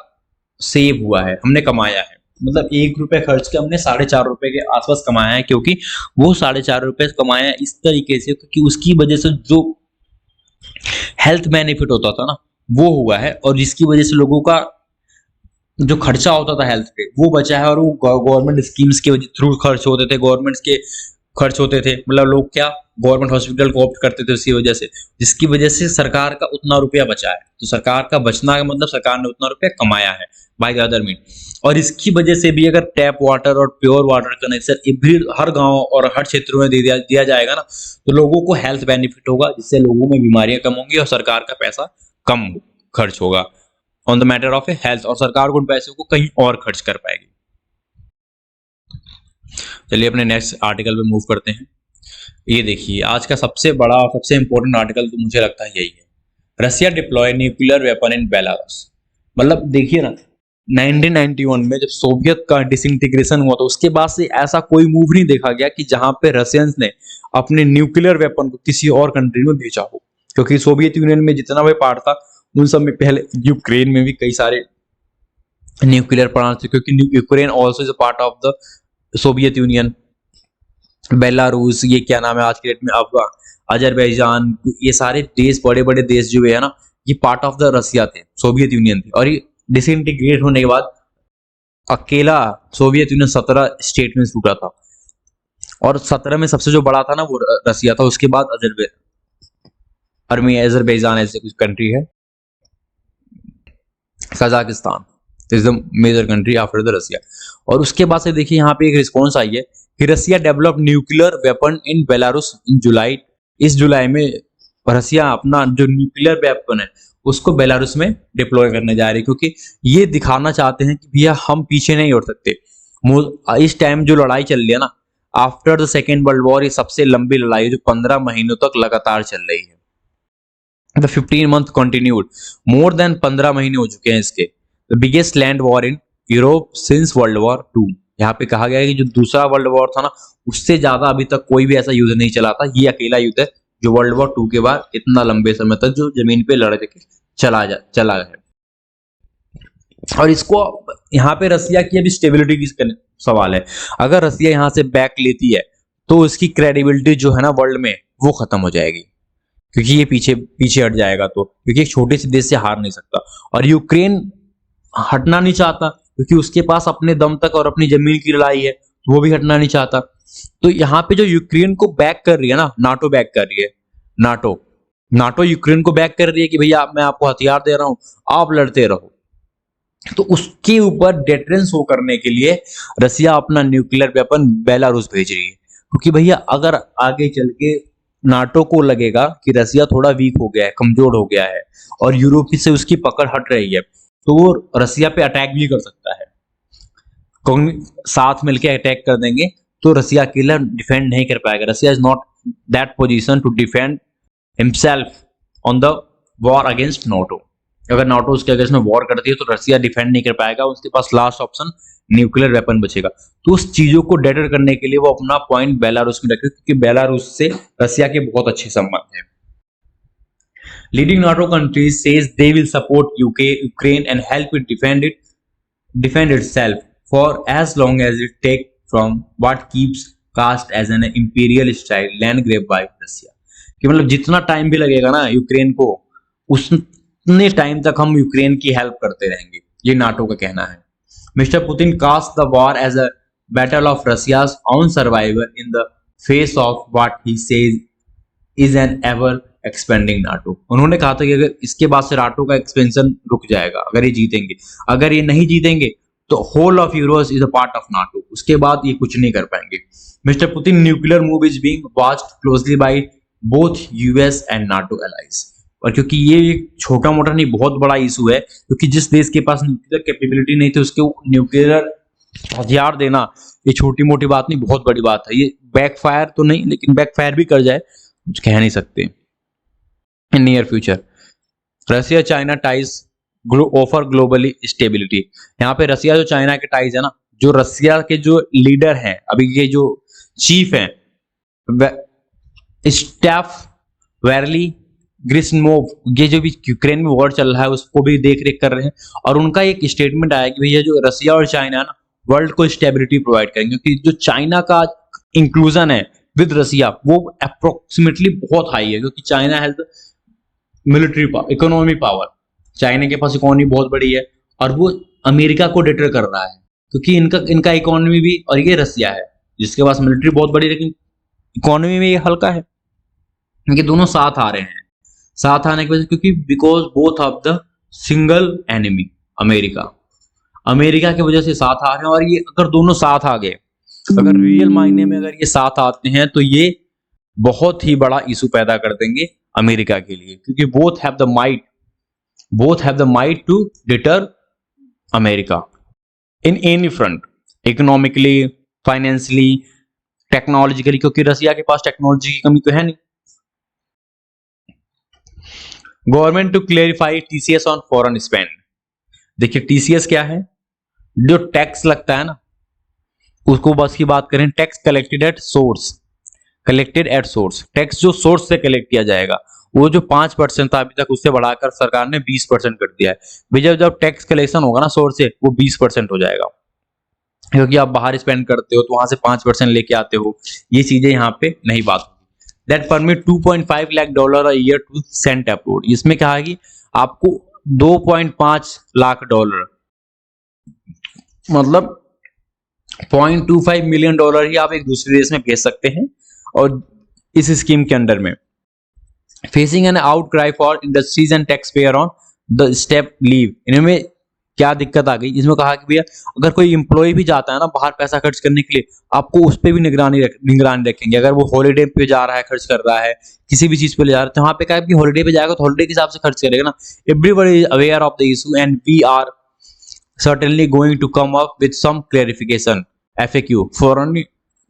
Speaker 1: सेव हुआ है, हमने कमाया है। मतलब ₹1 खर्च के हमने ₹4.5 के आसपास कमाया है क्योंकि वो ₹4.5 कमाया है इस तरीके से क्योंकि उसकी वजह से जो हेल्थ बेनिफिट होता था ना वो हुआ है और जिसकी वजह से लोगों का जो खर्चा होता था हेल्थ पे वो बचा है और वो गवर्नमेंट स्कीम्स के थ्रू खर्च होते थे, गवर्नमेंट्स के खर्च होते थे। मतलब लोग क्या गवर्नमेंट हॉस्पिटल को ऑप्ट करते थे उसी वजह से, जिसकी वजह से सरकार का उतना रुपया बचा है। तो सरकार का बचना का मतलब सरकार ने उतना रुपया कमाया है बाय द अदर मीन। और इसकी वजह से भी अगर टैप वाटर और प्योर वाटर कनेक्शन हर गांव और हर क्षेत्रों में दिया जाएगा ना तो लोगों को हेल्थ बेनिफिट होगा जिससे लोगों में बीमारियां कम होंगी और सरकार का पैसा कम खर्च होगा on the matter of A health और सरकार उन पैसों को कहीं और खर्च कर पाएगी। चलिए अपने नेक्स्ट आर्टिकल पे मूव करते हैं। ये देखिए आज का सबसे बड़ा और सबसे इंपॉर्टेंट आर्टिकल तो मुझे लगता है यही है। Russia deploy nuclear weapon in Belarus. मतलब देखिए ना 1991 में जब सोवियत का डिसइंटीग्रेशन हुआ तो उसके बाद से ऐसा कोई मूव नहीं देखा गया कि जहां पे रशियंस ने अपने न्यूक्लियर वेपन को किसी और कंट्री में भेजा हो, क्योंकि सोवियत यूनियन में जितना भी पार्ट था उन सब में पहले यूक्रेन में भी कई सारे न्यूक्लियर प्लांट थे क्योंकि Ukraine also is a part of the Soviet union. Belarus ये क्या नाम है आज के डेट में अफगान, अजरबैजान, ये सारे देश बड़े बड़े देश जो है ना ये पार्ट ऑफ द रसिया थे, सोवियत यूनियन थे। और ये डिसइंटीग्रेट होने के बाद अकेला सोवियत यूनियन 17 स्टेट में टूटा था और 17 में सबसे जो बड़ा था ना वो रसिया था। उसके बाद अजरबैजान ऐसे कुछ कंट्री है, Kazakhstan is the major country after the Russia. और उसके बाद से देखिए यहाँ पे एक रिस्पॉन्स आई है कि Russia develop nuclear weapon in Belarus in July. इस जुलाई में रसिया अपना जो न्यूक्लियर वेपन है उसको बेलारूस में डिप्लॉय करने जा रही है क्योंकि ये दिखाना चाहते हैं कि भैया हम पीछे नहीं उठ सकते। इस टाइम जो लड़ाई चल रही है ना after the second world war ये सबसे लंबी लड़ाई है जो 15 महीनों तक लगातार चल रही है। The 15 month continued, more than 15 महीने हो चुके हैं इसके। The biggest land war in Europe since World War II। यहाँ पे कहा गया है कि जो दूसरा वर्ल्ड वॉर था ना उससे ज्यादा अभी तक कोई भी ऐसा युद्ध नहीं चला था। ये अकेला युद्ध है जो वर्ल्ड वॉर 2 के बाद इतना लंबे समय तक जो जमीन पे लड़े थे चला है। और इसको यहाँ पे रसिया की अभी स्टेबिलिटी की सवाल है। अगर रसिया यहाँ से बैक लेती है तो उसकी क्रेडिबिलिटी जो है ना वर्ल्ड में वो खत्म हो जाएगी क्योंकि ये पीछे हट जाएगा तो, क्योंकि एक छोटे से देश से हार नहीं सकता। और यूक्रेन हटना नहीं चाहता क्योंकि उसके पास अपने दम तक और अपनी जमीन की लड़ाई है तो वो भी हटना नहीं चाहता। तो यहाँ पे जो यूक्रेन को बैक कर रही है ना नाटो बैक कर रही है, नाटो नाटो यूक्रेन को बैक कर रही है कि भैया मैं आपको हथियार दे रहा हूं, आप लड़ते रहो। तो उसके ऊपर डेटरेंस शो करने के लिए रसिया अपना न्यूक्लियर वेपन बेलारूस भेज रही है, क्योंकि भैया अगर आगे चल के नाटो को लगेगा कि रसिया थोड़ा वीक हो गया है, कमजोर हो गया है और यूरोप से उसकी पकड़ हट रही है, तो वो रसिया पे अटैक भी कर सकता है। साथ मिलके अटैक कर देंगे तो रसिया अकेला डिफेंड नहीं कर पाएगा। Russia is not that position to defend himself on the war against NATO. अगर नाटो उसके अगेंस्ट में वॉर करती है तो रसिया डिफेंड नहीं कर पाएगा, उसके पास लास्ट ऑप्शन न्यूक्लियर वेपन बचेगा। तो उस चीजों को डेटर करने के लिए वो अपना पॉइंट बेलारूस में रखे, क्योंकि बेलारूस से रसिया के बहुत अच्छे संबंध है। Leading NATO countries says they will support Ukraine and help it defend itself for as long as it take from what keeps cast as an imperial style land grab by Russia। कि मतलब जितना time भी लगेगा ना Ukraine को, उतने time तक हम यूक्रेन की हेल्प करते रहेंगे, ये नाटो का कहना है। Mister Putin cast the war as a battle of Russia's on survival in the face of what he says is an ever expanding NATO. उन्होंने कहा था कि अगर इसके बाद से नाटो का एक्सपेंशन रुक जाएगा अगर ये जीतेंगे, अगर ये नहीं जीतेंगे तो whole of Euros is a part of NATO, उसके बाद ये कुछ नहीं कर पाएंगे। Mister Putin nuclear move is being watched closely by both US and NATO allies. और क्योंकि ये एक छोटा मोटा नहीं बहुत बड़ा इशू है, क्योंकि जिस देश के पास न्यूक्लियर कैपेबिलिटी नहीं थी उसके न्यूक्लियर हथियार देना ये छोटी मोटी बात नहीं, बहुत बड़ी बात है। ये बैकफायर तो नहीं, लेकिन बैकफायर भी कर जाए कुछ कह नहीं सकते। In near future Russia China ties offer globally stability. यहाँ पे रसिया जो चाइना के टाइज है ना, जो रसिया के जो लीडर हैं अभी के जो चीफ हैं स्टेफ वेरली ग्रिस्नमोव, ये जो भी यूक्रेन में वॉर चल रहा है उसको भी देख रेख कर रहे हैं। और उनका एक स्टेटमेंट आया कि भैया जो रसिया और चाइना है ना वर्ल्ड को स्टेबिलिटी प्रोवाइड करेंगे, क्योंकि जो चाइना का इंक्लूजन है विद रसिया वो अप्रोक्सीमेटली बहुत हाई है, क्योंकि China has military economy power, China के पास इकोनॉमी बहुत बड़ी है और वो अमेरिका को डिटर कर रहा है, क्योंकि इनका इकोनॉमी भी, और ये रसिया है जिसके पास मिलिट्री बहुत बड़ी लेकिन इकोनॉमी में ये हल्का है। ये दोनों साथ आ रहे हैं, साथ आने की वजह क्योंकि because both of the single enemy America की वजह से साथ आ रहे हैं। और ये अगर दोनों साथ आ गए, अगर रियल मायने में अगर ये साथ आते हैं तो ये बहुत ही बड़ा इशू पैदा कर देंगे अमेरिका के लिए, क्योंकि both have the might to deter America in any front, economically, financially, technologically, क्योंकि रसिया के पास टेक्नोलॉजी की कमी तो है नहीं। Government to clarify TCS on foreign spend. देखिए टीसीएस क्या है, जो टैक्स लगता है ना उसको बस की बात करें, tax collected at source, tax जो सोर्स से कलेक्ट किया जाएगा वो जो 5% था अभी तक उससे बढ़ाकर सरकार ने 20% कर दिया है। भैया जब टैक्स कलेक्शन होगा ना सोर्स से वो 20% हो जाएगा, क्योंकि आप बाहर स्पेंड करते हो तो वहां से 5% लेके आते हो, ये चीजें यहाँ पे नहीं बात होगी। That permit $2.5 lakh a year to send abroad. इसमें क्या है कि आपको $2.5 लाख मतलब $0.25 मिलियन ही आप एक दूसरे देश में भेज सकते हैं। और इस स्कीम के अंडर में facing an outcry for industries and tax payer on the step leave. इनमें क्या दिक्कत आ गई, इसमें कहा कि भैया अगर कोई एम्प्लॉय भी जाता है ना बाहर पैसा खर्च करने के लिए, आपको उस पर भी निगरानी रखेंगे। अगर वो हॉलीडे पे जा रहा है, खर्च कर रहा है, किसी भी चीज पे ले जा रहा है, तो वहां पे क्या है कि हॉलीडे पे जाएगा तो हॉलीडे के हिसाब से खर्च करेगा ना। Everybody is aware of the issue and we are certainly going to come up with some clarification FAQ foreign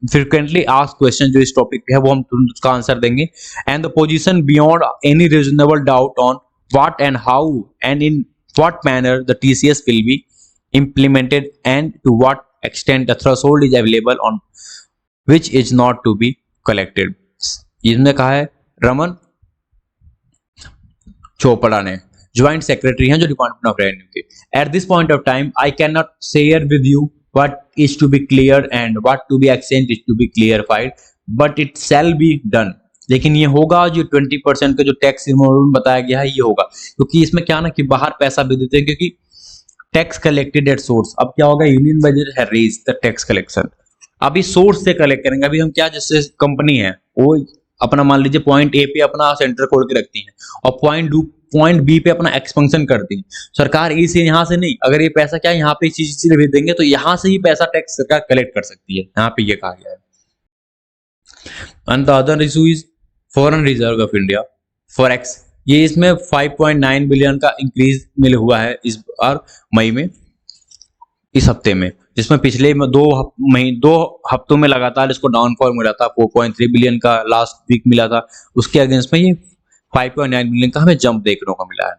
Speaker 1: frequently asked question जो इस टॉपिक पे है वो हम तुरंत उसका आंसर देंगे। And the position beyond any reasonable doubt on what and how and in what manner the TCS will be implemented and to what extent a threshold is available on which is not to be collected। इसमें कहा है रमन चोपड़ा ने, joint secretary हैं जो department of revenue के। At this point of time I can not share with you what is to be clear and what to be exchange is to be clarified, but it shall be done. लेकिन ये होगा जो 20% का जो tax removal बताया गया है ये होगा, क्योंकि इसमें क्या ना कि बाहर पैसा भी देते हैं, क्योंकि टैक्स कलेक्टेड एट सोर्स। अब क्या होगा, यूनियन बजट है रेज द टैक्स कलेक्शन, अभी सोर्स से कलेक्ट करेंगे। अभी हम क्या, जैसे कंपनी है वो अपना मान लीजिए पॉइंट ए पे अपना सेंटर खोल के रखती हैं और पॉइंट बी पे अपना एक्सपेंशन करती हैं। सरकार ई से यहाँ से नहीं, अगर ये पैसा क्या है यहाँ पे इस चीज से भेज देंगे तो यहाँ से ही पैसा टैक्स सरकार कलेक्ट कर सकती है, यहाँ पे ये कहा गया है। And the other issue is foreign reserve of India forex, ये इसमें 5.9 बिलियन का इंक्रीज मिल हुआ है इस बार मई में, इस हफ्ते में, जिसमें पिछले दो हफ्तों में लगातार इसको डाउनफॉल मिला था। 4.3 बिलियन का लास्ट वीक मिला था, उसके अगेंस्ट में ये 5.9 बिलियन का हमें जंप देखने को मिला है।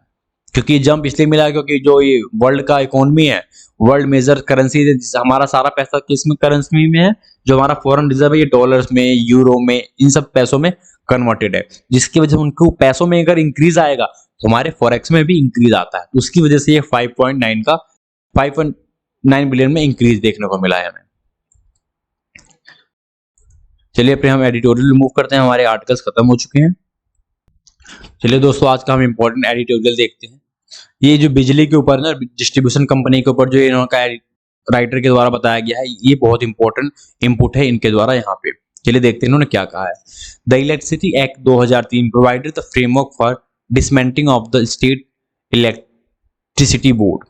Speaker 1: क्योंकि ये जंप इसलिए मिला है क्योंकि जो ये वर्ल्ड का इकोनॉमी है, वर्ल्ड मेजर करेंसी, हमारा सारा पैसा किस में करेंसी में है, जो हमारा फॉरेन रिजर्व है ये डॉलर्स में, यूरो में, इन सब पैसों में कन्वर्टेड है, जिसकी वजह से उनको पैसों में अगर इंक्रीज आएगा तो हमारे फॉरेक्स में भी इंक्रीज आता है, तो उसकी वजह से ये 5.9 बिलियन में इंक्रीज देखने को मिला है हमें। चलिए फिर हम एडिटोरियल मूव करते हैं, हमारे आर्टिकल्स खत्म हो चुके हैं। चलिए दोस्तों आज का हम इंपॉर्टेंट एडिटोरियल देखते हैं। ये जो बिजली के ऊपर ना, डिस्ट्रीब्यूशन कंपनी के ऊपर जो इनका राइटर के द्वारा बताया गया है, ये बहुत इंपॉर्टेंट इनपुट है इनके द्वारा यहाँ पे। चलिए देखते हैं इन्होंने क्या कहा है। The electricity act 2003 provided the framework for dismantling of the state electricity board.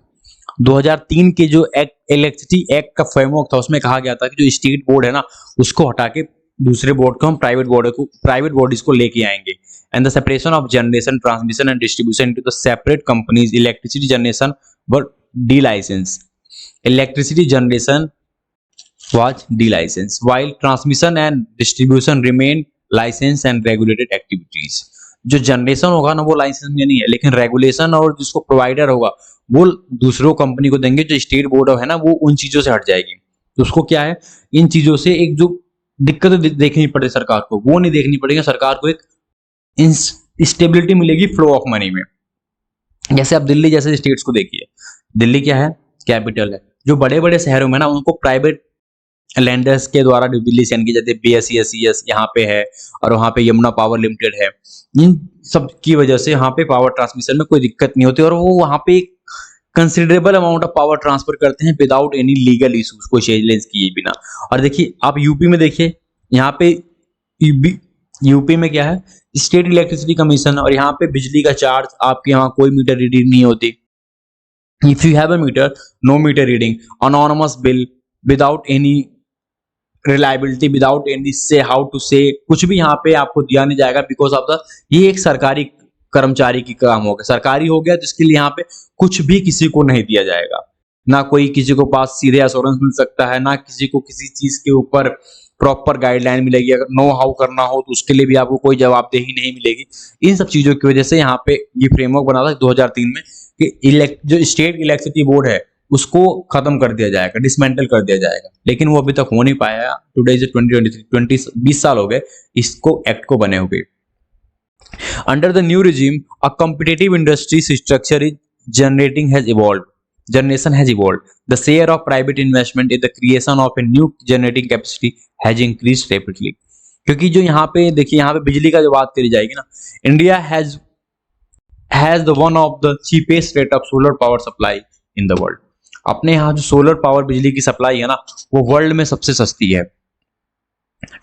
Speaker 1: 2003 के जो इलेक्ट्रिसिटी एक्ट का फ्रेमवर्क था उसमें कहा गया था कि जो स्टेट बोर्ड है ना उसको हटा के दूसरे बोर्ड को हम प्राइवेट बॉडीज को लेके आएंगे। And the separation of generation, transmission and distribution into the separate companies. Electricity generation were delicensed, electricity generation was delicensed, while transmission and distribution remain licensed and regulated activities। जो generation होगा ना वो licence में नहीं है, लेकिन regulation और जिसको प्रोवाइडर होगा वो दूसरों कंपनी को देंगे। जो स्टेट बोर्ड है ना वो उन चीजों से हट जाएगी। तो उसको क्या है, इन चीजों से एक जो दिक्कत देखनी पड़े सरकार को, वो नहीं देखनी पड़ेगी। सरकार को एक स्टेबिलिटी मिलेगी फ्लो ऑफ मनी में। जैसे आप दिल्ली जैसे स्टेट्स को देखिए, दिल्ली क्या है, कैपिटल है। जो बड़े बड़े शहरों में ना उनको प्राइवेट लैंडर्स के द्वारा दिल्ली सेंड की जाती है। BSES यहाँ पे है और वहाँ पे यमुना पावर लिमिटेड है। इन सब की वजह से यहाँ पे पावर ट्रांसमिशन में कोई दिक्कत नहीं होती और वो वहाँ पे considerable amount of power transfer करते हैं विदाउट एनी लीगल इश्यूज, कोई चैलेंज किए बिना। और देखिए आप यूपी में देखिए, यहाँ पे यूपी में क्या है, स्टेट इलेक्ट्रिसिटी कमीशन, और यहाँ पे बिजली का चार्ज आपके यहाँ कोई मीटर रीडिंग नहीं होती। If you have a meter, no meter reading, anonymous bill without any reliability, without any say how to say, कुछ भी यहाँ पे आपको दिया नहीं जाएगा बिकॉज ऑफ द, ये एक सरकारी कर्मचारी की काम हो गया, सरकारी हो गया, जिसके लिए यहाँ पे कुछ भी किसी को नहीं दिया जाएगा। ना कोई किसी को पास सीधे एश्योरेंस मिल सकता है, ना किसी को किसी चीज के ऊपर प्रॉपर गाइडलाइन मिलेगी। अगर नो हाउ करना हो तो उसके लिए भी आपको कोई जवाबदेही नहीं मिलेगी। इन सब चीजों की वजह से यहाँ पे ये फ्रेमवर्क बना था 2003 में कि जो स्टेट इलेक्ट्रिसिटी बोर्ड है उसको खत्म कर दिया जाएगा, डिसमेंटल कर दिया जाएगा, लेकिन वो अभी तक हो नहीं पाया। टुडे इज 2023, 20 साल हो गए इसको एक्ट को बने हुए। Under the new regime a competitive industry structure is generation has evolved. The share of private investment in the creation of a new generating capacity has increased rapidly। क्योंकि जो यहाँ पे देखिए, यहाँ पे बिजली का जो बात करी जाएगी ना, India has the one of the cheapest rate of solar power supply in the world। अपने यहाँ जो सोलर पावर बिजली की सप्लाई है ना वो वर्ल्ड में सबसे सस्ती है।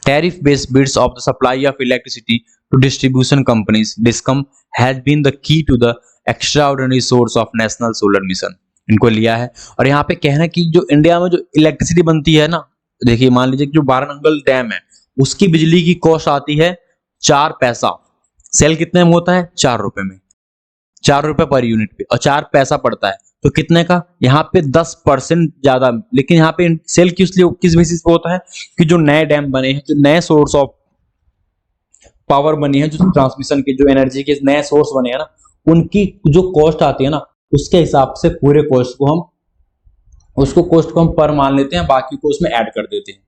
Speaker 1: Tariff based bids of the supply of electricity to distribution companies DISCOM has been the key to the extraordinary source of national solar mission। इनको लिया है और यहाँ पे कहना है कि जो इंडिया में जो इलेक्ट्रिसिटी बनती है ना, देखिए मान लीजिए जो वारंगल डैम है उसकी बिजली की कॉस्ट आती है 4 पैसा। सेल कितने में होता है, 4 रुपए में, 4 रुपए पर यूनिट पे, और 4 पैसा पड़ता है तो कितने का, यहाँ पे 10% ज्यादा। लेकिन यहाँ पे सेल किस बेसिस पे होता है कि जो नए डैम बने हैं, जो नए सोर्स ऑफ पावर बनी है, जो ट्रांसमिशन के, जो एनर्जी के नए सोर्स बने हैं ना, उनकी जो कॉस्ट आती है ना उसके हिसाब से पूरे कॉस्ट को हम पर मान लेते हैं, बाकी को उसमें ऐड कर देते हैं,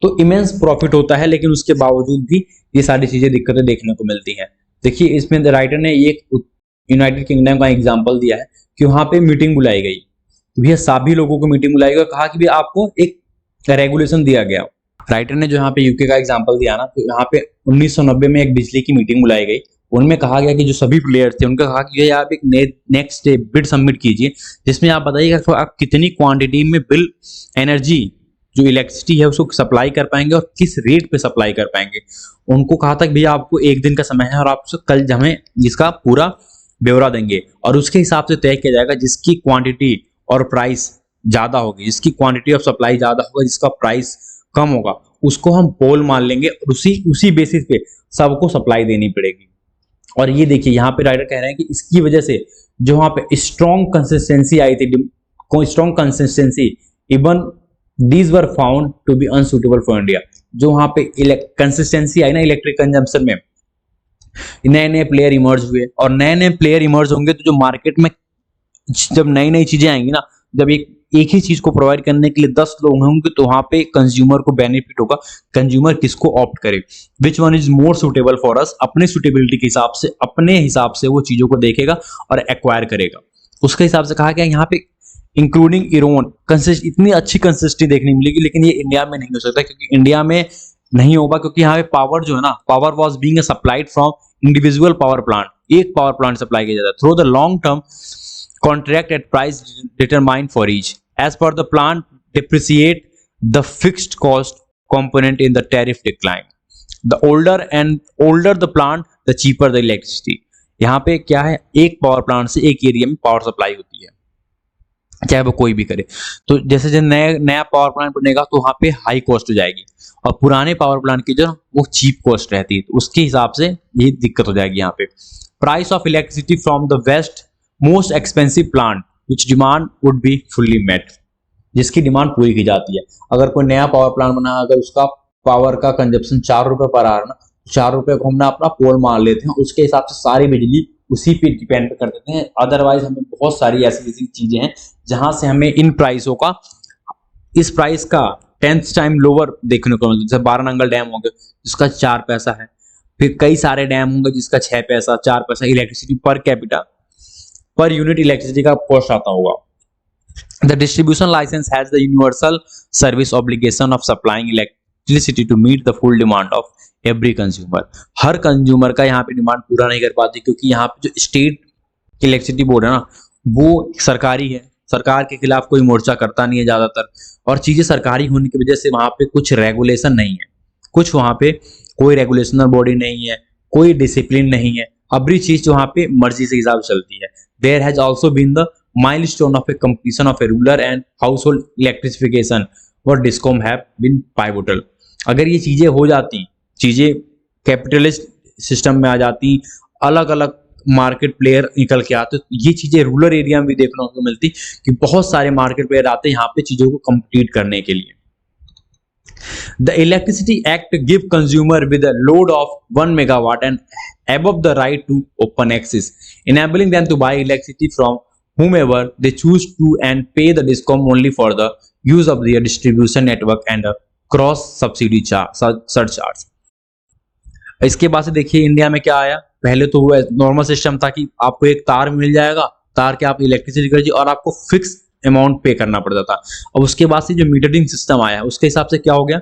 Speaker 1: तो इमेंस प्रॉफिट होता है। लेकिन उसके बावजूद भी ये सारी चीजें दिक्कतें देखने को मिलती हैं। देखिए इसमें राइटर ने एक यूनाइटेड किंगडम का एग्जांपल दिया है कि वहां पे मीटिंग बुलाई गई, भैया सभी लोगों को मीटिंग बुलाई गई, कहा कि भी आपको एक रेगुलेशन दिया गया। राइटर ने जो यहाँ पे यूके का एग्जांपल दिया ना, तो यहाँ पे 1990 में एक बिजली की मीटिंग बुलाई गई। उनमें कहा गया कि जो सभी प्लेयर्स थे उनको कहा कि आप एक नेक्स्ट बिड सबमिट कीजिए जिसमें आप बताइएगा आप कितनी क्वांटिटी में बिल एनर्जी जो इलेक्ट्रिसिटी है उसको सप्लाई कर पाएंगे और किस रेट पे सप्लाई कर पाएंगे। उनको कहा था कि भैया आपको 1 दिन का समय है और आप उसको कल हमें इसका पूरा ब्यौरा देंगे और उसके हिसाब से तय किया जाएगा। जिसकी क्वांटिटी और प्राइस ज्यादा होगी, जिसकी क्वांटिटी ऑफ सप्लाई ज्यादा होगा, जिसका प्राइस कम होगा, उसको हम पोल मान लेंगे और उसी बेसिस पे सबको सप्लाई देनी पड़ेगी। और ये देखिए यहाँ पे राइटर कह रहे हैं कि इसकी वजह से जो वहां पे स्ट्रॉन्ग कंसिस्टेंसी आई थी, strong consistency, even these were found to be unsuitable for India. जो वहां पे कंसिस्टेंसी आई ना इलेक्ट्रिक कंजम्पशन में, नए नए प्लेयर इमर्ज हुए और नए नए प्लेयर इमर्ज होंगे तो जो मार्केट में जब नई नई चीजें आएंगी ना, जब एक ही चीज को प्रोवाइड करने के लिए 10 लोग होंगे तो वहां पे कंज्यूमर को बेनिफिट होगा। कंज्यूमर किसको ऑप्ट करे, which one is more suitable for us, अपने सुटेबिलिटी के हिसाब से, अपने हिसाब से वो चीजों को देखेगा और एक्वायर करेगा। उसके हिसाब से कहा गया यहाँ पे इंक्लूडिंग ईरान इतनी अच्छी कंसिस्टेंसी देखने मिलेगी, लेकिन ये इंडिया में नहीं हो सकता क्योंकि इंडिया में नहीं होगा, क्योंकि यहाँ पे पावर जो है ना, power was being supplied from individual power plant, एक पावर प्लांट सप्लाई किया जाता है through the long term contract at price determined for each. As per the plan, depreciate the fixed cost component in the tariff decline. The older the plant, the cheaper the electricity. यहाँ पे क्या है, एक power plant से एक area में power supply होती है, चाहे वो कोई भी करे। तो जैसे जैसे नया पावर प्लांट बनेगा तो वहाँ पे हाई कॉस्ट हो जाएगी और पुराने पावर प्लांट की जो वो चीप कॉस्ट रहती है, तो उसके हिसाब से ये दिक्कत हो जाएगी। यहाँ पे price of electricity from the west most expensive plant which demand would be fully met, जिसकी डिमांड पूरी की जाती है। अगर कोई नया पावर प्लांट बना, अगर उसका पावर का कंजप्शन 4 रुपए पर आ रहा है ना, 4 रुपए को हम अपना पोल मान लेते हैं, उसके हिसाब से सारी बिजली उसी पे डिपेंड कर देते हैं। अदरवाइज हमें बहुत सारी ऐसी चीजें हैं जहां से हमें इन प्राइसों का, इस प्राइस का 10th टाइम लोअर देखने को मिलता है। जैसे 12 नंगल डैम होंगे जिसका 4 पैसा है, फिर कई सारे डैम होंगे जिसका 6 पैसा 4 पैसा electricity per capita, per unit electricity का कॉस्ट आता होगा। The distribution license has the universal service obligation of supplying electricity to meet the full demand of every consumer. हर कंज्यूमर का यहाँ पे डिमांड पूरा नहीं कर पाती, क्योंकि यहाँ पे जो स्टेट इलेक्ट्रिसिटी बोर्ड है ना, वो सरकारी है, सरकार के खिलाफ कोई मोर्चा करता नहीं है ज्यादातर, और चीजें सरकारी होने की वजह से वहां पे कुछ रेगुलेशन नहीं है, कुछ वहां पे कोई रेगुलेशनल बॉडी नहीं है, कोई डिसिप्लिन नहीं है, अबरी चीज वहां पे मर्जी से हिसाब चलती है। There has also been the milestone of a completion of a rural and household electrification और डिस्कॉम have been pivotal। अगर ये चीजें हो जाती, चीजें कैपिटलिस्ट सिस्टम में आ जाती, अलग अलग मार्केट प्लेयर निकल के आते, तो ये चीजें रूरल एरिया में भी देखने को मिलती कि बहुत सारे मार्केट प्लेयर आते हैं यहाँ पे चीजों को कंप्लीट करने के लिए। The Electricity Act give consumer with a load of 1 megawatt and above the right to open access, enabling them to buy electricity from whomever they choose to and pay the DISCOM only for the use of their distribution network and a cross subsidy surcharge। इसके बाद से देखिए India में क्या आया। पहले तो वो नॉर्मल सिस्टम था कि आपको एक तार मिल जाएगा, तार के आप इलेक्ट्रिसिटी कर और आपको फिक्स अमाउंट पे करना पड़ता था। अब उसके बाद से जो मीटरिंग सिस्टम आया, उसके हिसाब से क्या हो गया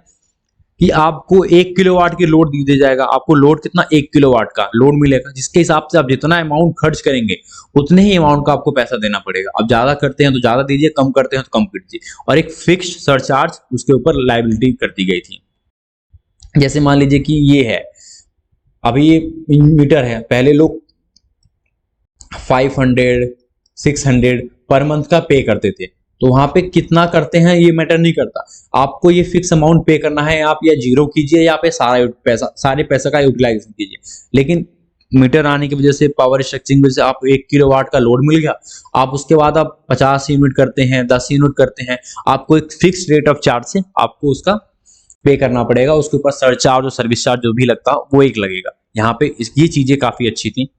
Speaker 1: कि आपको 1 किलोवाट की लोड दी जाएगा। आपको लोड कितना, 1 किलोवाट का लोड मिलेगा, जिसके हिसाब से आप जितना अमाउंट खर्च करेंगे उतने ही अमाउंट का आपको पैसा देना पड़ेगा। आप ज्यादा करते हैं तो ज्यादा दीजिए, कम करते हैं तो कम कीजिए, और एक फिक्स्ड सरचार्ज उसके ऊपर लायबिलिटी कर दी गई थी। जैसे मान लीजिए कि ये है, अभी ये मीटर है, पहले लोग 500 600 पर मंथ का पे करते थे, तो वहां पे कितना करते हैं ये मैटर नहीं करता, आपको ये फिक्स अमाउंट पे करना है। आप या जीरो कीजिए या पे सारे पैसा का यूटिलाइजेशन कीजिए। लेकिन मीटर आने की वजह से, पावर स्ट्रक्चरिंग वजह से आपको 1 किलोवाट का लोड मिल गया, आप उसके बाद आप 50 यूनिट करते हैं, 10 यूनिट करते हैं, आपको एक फिक्स रेट ऑफ चार्ज से आपको उसका पे करना पड़ेगा। उसके ऊपर सरचार्ज और सर्विस चार्ज जो भी लगता वो एक लगेगा। यहाँ पे ये चीजें काफी अच्छी थी।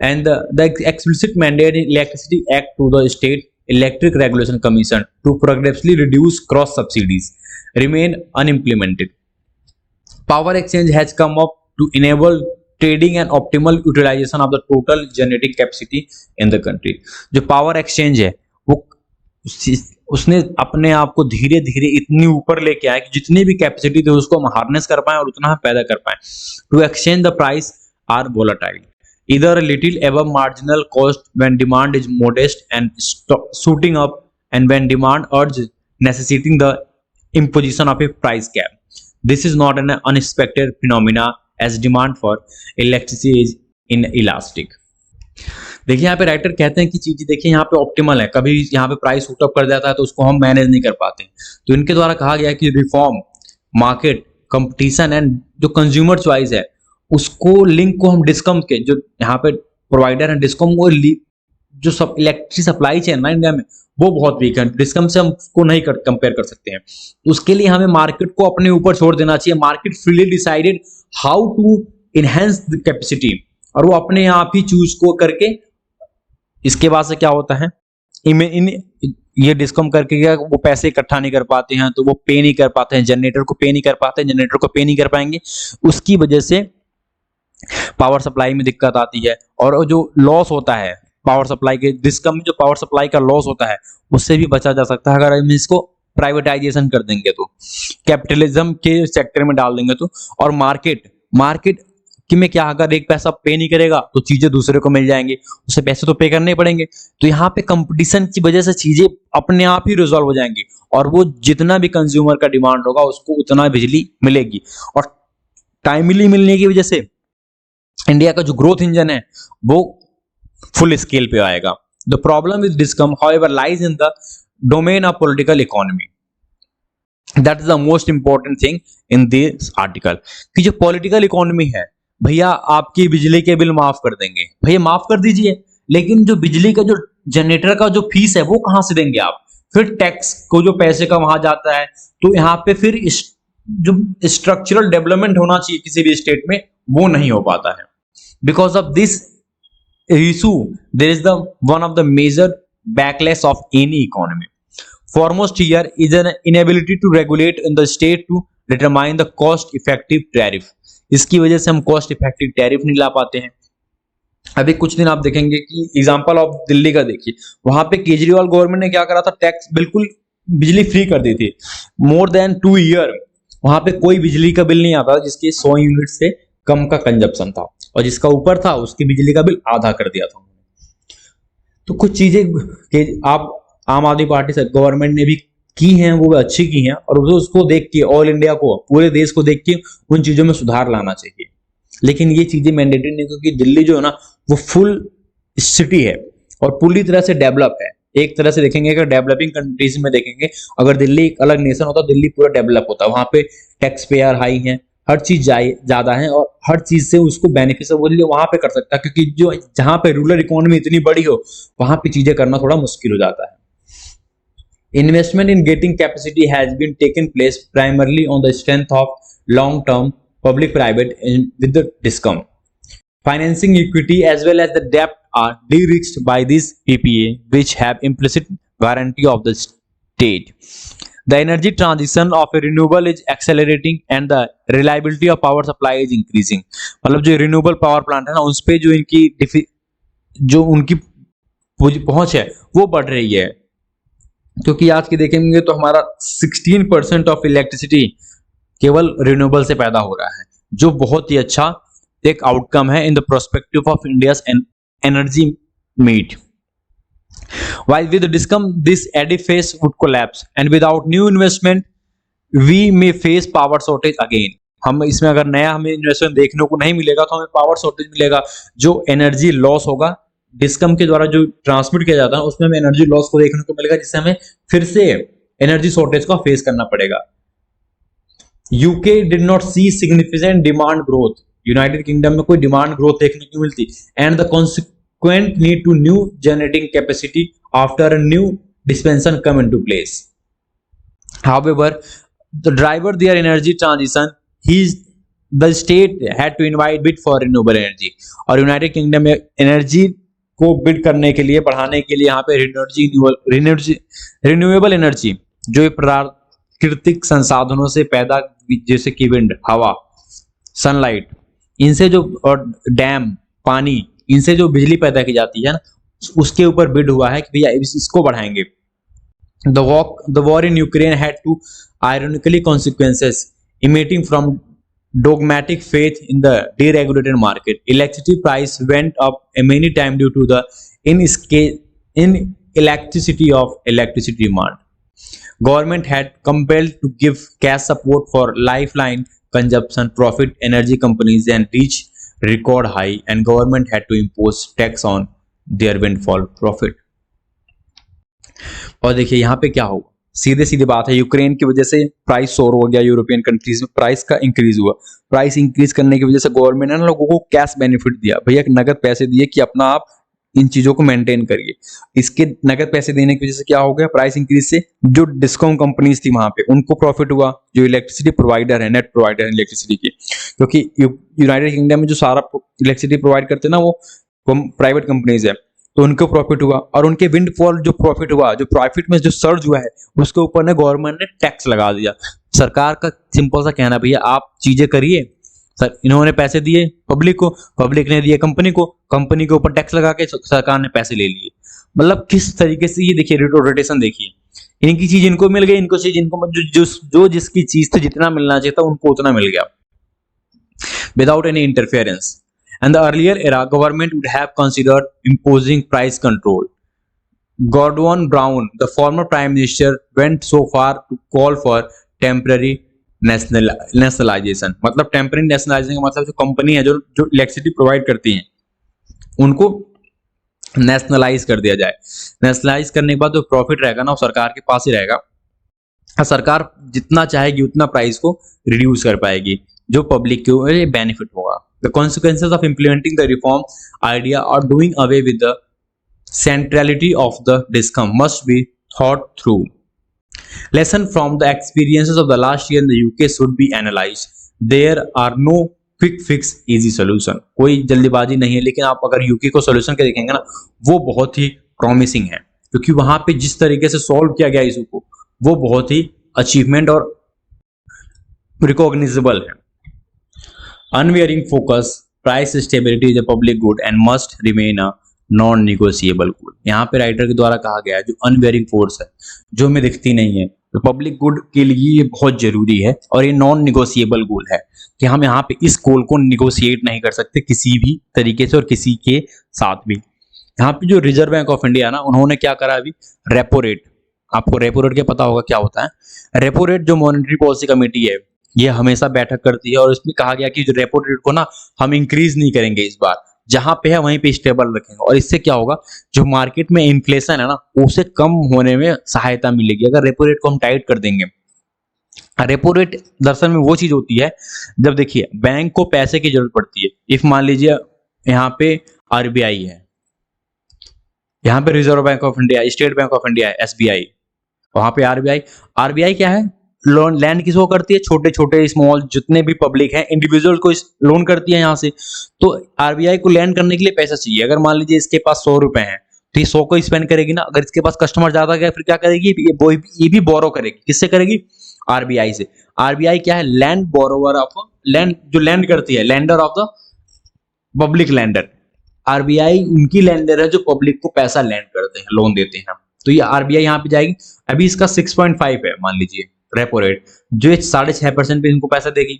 Speaker 1: And the explicit mandate in Electricity Act to the State Electric Regulation Commission to progressively reduce cross subsidies remain unimplemented. Power exchange has come up to enable trading and optimal utilization of the total generating capacity in the country। जो power exchange है वो उसने अपने आप को धीरे धीरे इतनी ऊपर लेके आया कि जितनी भी कैपेसिटी थी उसको हम हार्नेस कर पाए और उतना हम पैदा कर पाए। To exchange the price are volatile, either a little above marginal cost when demand is modest and shooting up, and when demand urges necessitating the imposition of a price cap. This is not an unexpected phenomena as demand for electricity is inelastic. देखिए यहाँ पे writer कहते हैं कि चीजें देखिए यहाँ पे ऑप्टिमल है, कभी यहाँ पे प्राइस हुक अप कर जाता है तो उसको हम मैनेज नहीं कर पाते। तो इनके द्वारा कहा गया है कि रिफॉर्म, मार्केट, कंपटीशन एंड जो कंज्यूमर चॉइस है उसको लिंक को हम डिस्कम के जो यहाँ पे प्रोवाइडर है डिस्कम वो जो सब इलेक्ट्रिक सप्लाई चेन ना इंडिया में वो बहुत वीक है, डिस्कम से हम उसको नहीं कंपेयर कर सकते हैं। तो उसके लिए हमें मार्केट को अपने ऊपर छोड़ देना चाहिए। Market freely decided how to enhance the capacity, और वो अपने आप ही चूज को करके इसके बाद से क्या होता है ये डिस्कम करके क्या वो पैसे इकट्ठा नहीं कर पाते हैं तो वो पे नहीं कर पाते हैं, जनरेटर को पे नहीं कर पाते हैं, जनरेटर को पे नहीं कर पाएंगे, उसकी वजह से पावर सप्लाई में दिक्कत आती है। और जो लॉस होता है पावर सप्लाई के डिस्कम में जो पावर सप्लाई का लॉस होता है उससे भी बचा जा सकता है अगर हम इसको प्राइवेटाइजेशन कर देंगे तो, कैपिटलिज्म के सेक्टर में डाल देंगे तो। और मार्केट कि में क्या अगर एक पैसा पे नहीं करेगा तो चीजें दूसरे को मिल जाएंगी, उसे पैसे तो पे करने पड़ेंगे। तो यहाँ पे कंपटीशन की वजह से चीजें अपने आप ही रिजॉल्व हो जाएंगी और वो जितना भी कंज्यूमर का डिमांड होगा उसको उतना बिजली मिलेगी। और टाइमली मिलने की वजह से इंडिया का जो ग्रोथ इंजन है वो फुल स्केल पे आएगा। The problem with discom however lies in the domain of political economy. That is the most important thing in this article कि जो पॉलिटिकल इकोनॉमी है, भैया आपकी बिजली के बिल माफ कर देंगे, भैया माफ कर दीजिए, लेकिन जो बिजली का जो जनरेटर का जो फीस है वो कहां से देंगे आप? फिर टैक्स को जो पैसे का वहां जाता है, तो यहाँ पे फिर जो स्ट्रक्चरल डेवलपमेंट होना चाहिए किसी भी स्टेट में वो नहीं हो पाता है। Because of this issue there is the one of the major backlash of any economy. Foremost here is an inability to regulate in the state to determine the cost effective tariff. इसकी वजह से हम cost effective tariff नहीं ला पाते हैं। अभी कुछ दिन आप देखेंगे कि एग्जांपल ऑफ दिल्ली का देखिए, वहां पे केजरीवाल गवर्नमेंट ने क्या करा था, टैक्स बिल्कुल बिजली फ्री कर दी थी। मोर देन 2 ईयर वहां पे कोई बिजली का बिल नहीं आता जिसके 100 यूनिट से कम का कंजप्शन था, और जिसका ऊपर था उसकी बिजली का बिल आधा कर दिया था। तो कुछ चीजें आप आम आदमी पार्टी से गवर्नमेंट ने भी की हैं, वो अच्छी की हैं, और उसको देख के ऑल इंडिया को, पूरे देश को देख के उन चीजों में सुधार लाना चाहिए। लेकिन ये चीजें मैंडेटरी नहीं, क्योंकि दिल्ली जो है ना वो फुल सिटी है और पूरी तरह से डेवलप है। एक तरह से देखेंगे अगर डेवलपिंग कंट्रीज में देखेंगे, अगर दिल्ली एक अलग नेशन होता, दिल्ली पूरा डेवलप होता। वहां पे टैक्स पेयर हाई है, हर चीज ज्यादा है और हर चीज से उसको बेनिफिट वहां पे कर सकता है, क्योंकि जो जहां पे रूरल इकोनॉमी इतनी बड़ी हो वहां पे चीजें करना थोड़ा मुश्किल हो जाता है। Investment in getting capacity has been taken place primarily on the strength of long-term public-private with the DISCOM. Financing equity as well as the debt are de-risked by this PPA, which have implicit guarantee of the state. The energy transition of a renewable is accelerating and the reliability of power supply is increasing. मतलब जो renewable power plant है ना, उस पे जो उनकी पहुंच है वो बढ़ रही है, क्योंकि आज के देखेंगे तो हमारा 16% ऑफ इलेक्ट्रिसिटी केवल रिन्यूएबल से पैदा हो रहा है, जो बहुत ही अच्छा एक आउटकम है in the prospective of India's energy meet. While with the DISCOM this edifice would collapse and without new investment we may face power shortage again. हम इसमें अगर नया हमें इन्वेस्टमेंट देखने को नहीं मिलेगा तो हमें पावर शॉर्टेज मिलेगा, जो एनर्जी लॉस होगा डिस्कम के द्वारा जो ट्रांसमिट किया जाता है उसमें हमें एनर्जी लॉस को देखने को मिलेगा, जिससे हमें फिर से एनर्जी शॉर्टेज का फेस करना पड़ेगा। UK did not see significant demand growth, United Kingdom में कोई डिमांड ग्रोथ देखने को मिलती, and the consequent need to new generating capacity after a new dispensation come into place. However the driver there energy transition the state had to invite bid for renewable energy. और United Kingdom में energy को bid करने के लिए, बढ़ाने के लिए यहाँ पे रिन्यूएबल एनर्जी जो प्राकृतिक संसाधनों से पैदा, जैसे कि विंड, हवा, सनलाइट, इनसे जो, और डैम, पानी, इनसे जो बिजली पैदा की जाती है ना, उसके ऊपर बिड हुआ है कि भैया इसको बढ़ाएंगे। The war in Ukraine had to ironically consequences emitting from dogmatic faith in the deregulated market. Electricity price went up many times due to the inelasticity of electricity demand. Government had compelled to give cash support for lifeline consumption, profit energy companies and reach record high, and government had to impose tax on their windfall profit. और देखिए यहाँ पे क्या होगा, सीधे सीधी बात है, Ukraine की वजह से प्राइस सोर हो गया, यूरोपियन कंट्रीज में प्राइस का इंक्रीज हुआ। प्राइस इंक्रीज करने की वजह से गवर्नमेंट ने लोगों को कैश बेनिफिट दिया, भैया नगद पैसे दिए कि अपना आप इन चीजों को मेंटेन करिए। इसके नगद पैसे देने की वजह से क्या हो गया, प्राइस इंक्रीज से जो डिस्कॉम कंपनीज थी वहां पे उनको प्रॉफिट हुआ, जो इलेक्ट्रिसिटी प्रोवाइडर है, नेट प्रोवाइडर है इलेक्ट्रिसिटी की, क्योंकि यूनाइटेड किंगडम में जो सारा इलेक्ट्रिसिटी प्रोवाइड करते हैं ना वो प्राइवेट कंपनीज है, तो उनको प्रॉफिट हुआ। और उनके विंडफॉल जो प्रॉफिट हुआ, जो प्रॉफिट में जो सर्ज हुआ है, उसके ऊपर ने गवर्नमेंट ने टैक्स लगा दिया। सरकार का सिंपल सा कहना, भैया आप चीजें करिए, सर इन्होंने पैसे दिए पब्लिक को, पब्लिक ने दिए कंपनी को, कंपनी के ऊपर टैक्स लगा के सरकार ने पैसे ले लिए। मतलब किस तरीके से, ये देखिए रोटेशन देखिए, इनकी चीज इनको मिल गई, इनको चीज इनको, जो जिसकी चीज थी जितना मिलना चाहिए था उनको उतना मिल गया, without any interference. And the earlier era, government would have considered imposing price control. Gordon Brown, the former prime minister, went so far to call for temporary nationalization. मतलब temporary nationalization का मतलब जो कंपनी है जो electricity provide करती हैं उनको nationalise कर दिया जाए। नेशनलाइज करने के बाद जो प्रॉफिट रहेगा ना वो सरकार के पास ही रहेगा, सरकार जितना चाहेगी उतना प्राइस को रिड्यूस कर पाएगी, जो पब्लिक को बेनिफिट होगा। The consequences of implementing the reform idea or doing away with the centrality of the DISCOM must be thought through. Lesson from the experiences of the last year in the UK should be analyzed. There are no quick fix, easy solution. कोई जल्दीबाजी नहीं है, लेकिन आप अगर UK को solution के देखेंगे ना वो बहुत ही प्रॉमिसिंग है, क्योंकि वहां पे जिस तरीके से सॉल्व किया गया इशू को वो बहुत ही अचीवमेंट और रिकॉग्निजेबल है। Unwavering focus, price stability is a public good and must remain a non-negotiable good. यहाँ पे राइटर के द्वारा कहा गया है जो अनवेयरिंग फोर्स है, जो हमें दिखती नहीं है, तो पब्लिक गुड के लिए ये बहुत जरूरी है और ये नॉन निगोशिएबल गोल है कि हम यहाँ पे इस गोल को निगोशिएट नहीं कर सकते किसी भी तरीके से और किसी के साथ भी। यहाँ पे जो रिजर्व बैंक ऑफ इंडिया ना, उन्होंने क्या करा अभी, रेपो रेट, आपको रेपो रेट क्या पता होगा क्या होता है। रेपो रेट जो मॉनेटरी पॉलिसी कमेटी है ये हमेशा बैठक करती है और इसमें कहा गया कि जो रेपो रेट को ना हम इंक्रीज नहीं करेंगे, इस बार जहां पे है वहीं पे स्टेबल रखेंगे, और इससे क्या होगा, जो मार्केट में इन्फ्लेशन है ना उसे कम होने में सहायता मिलेगी अगर रेपो रेट को हम टाइट कर देंगे। रेपो रेट दरअसल में वो चीज होती है जब देखिए बैंक को पैसे की जरूरत पड़ती है। इफ मान लीजिए यहाँ पे आरबीआई है, यहाँ पे reserve bank of India, state bank of India है, एसबीआई, वहां पे आरबीआई। आरबीआई क्या है, लोन लैंड किसको करती है, छोटे छोटे स्मॉल जितने भी पब्लिक है इंडिविजुअल को लोन करती है यहाँ से। तो आरबीआई को लैंड करने के लिए पैसा चाहिए। अगर मान लीजिए इसके पास 100 रुपए हैं तो ये 100 को स्पेंड करेगी ना। अगर इसके पास कस्टमर ज्यादा गया फिर क्या करेगी, ये भी बोरो करेगी। किससे करेगी, आरबीआई से। आरबीआई क्या है, लैंड बोरोवर ऑफ लैंड, जो लैंड करती है, lender of the public lander. RBI उनकी लैंडर है जो पब्लिक को पैसा लैंड करते हैं, लोन देते हैं। तो ये आरबीआई यहाँ पे जाएगी। अभी इसका 6.5 है मान लीजिए रेपो रेट, जो 6.5% पे इनको पैसा देगी,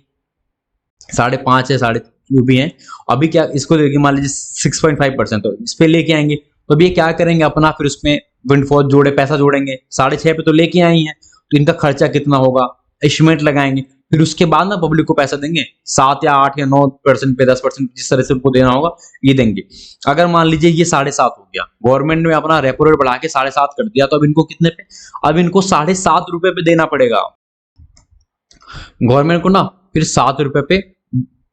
Speaker 1: 5.5 है, साढ़े जो भी है, अभी क्या इसको देगी मान लीजिए 6.5%, तो इस पे लेके आएंगे। तो अभी ये क्या करेंगे अपना, फिर उसमें विंडफॉल जोड़े, पैसा जोड़ेंगे, 6.5 पे तो लेके आई हैं, तो इनका खर्चा कितना होगा, एस्टिमेट लगाएंगे, फिर उसके बाद ना पब्लिक को पैसा देंगे 7 या 8 या 9% पे, 10% जिस तरह से उनको देना होगा ये देंगे। अगर मान लीजिए ये 7.5 हो गया, गवर्नमेंट ने अपना रेपो रेट बढ़ा के 7.5 कर दिया, तो अब इनको कितने पे, अब इनको 7.5 रुपए पे देना पड़ेगा गवर्नमेंट को ना। फिर 7 रुपए पे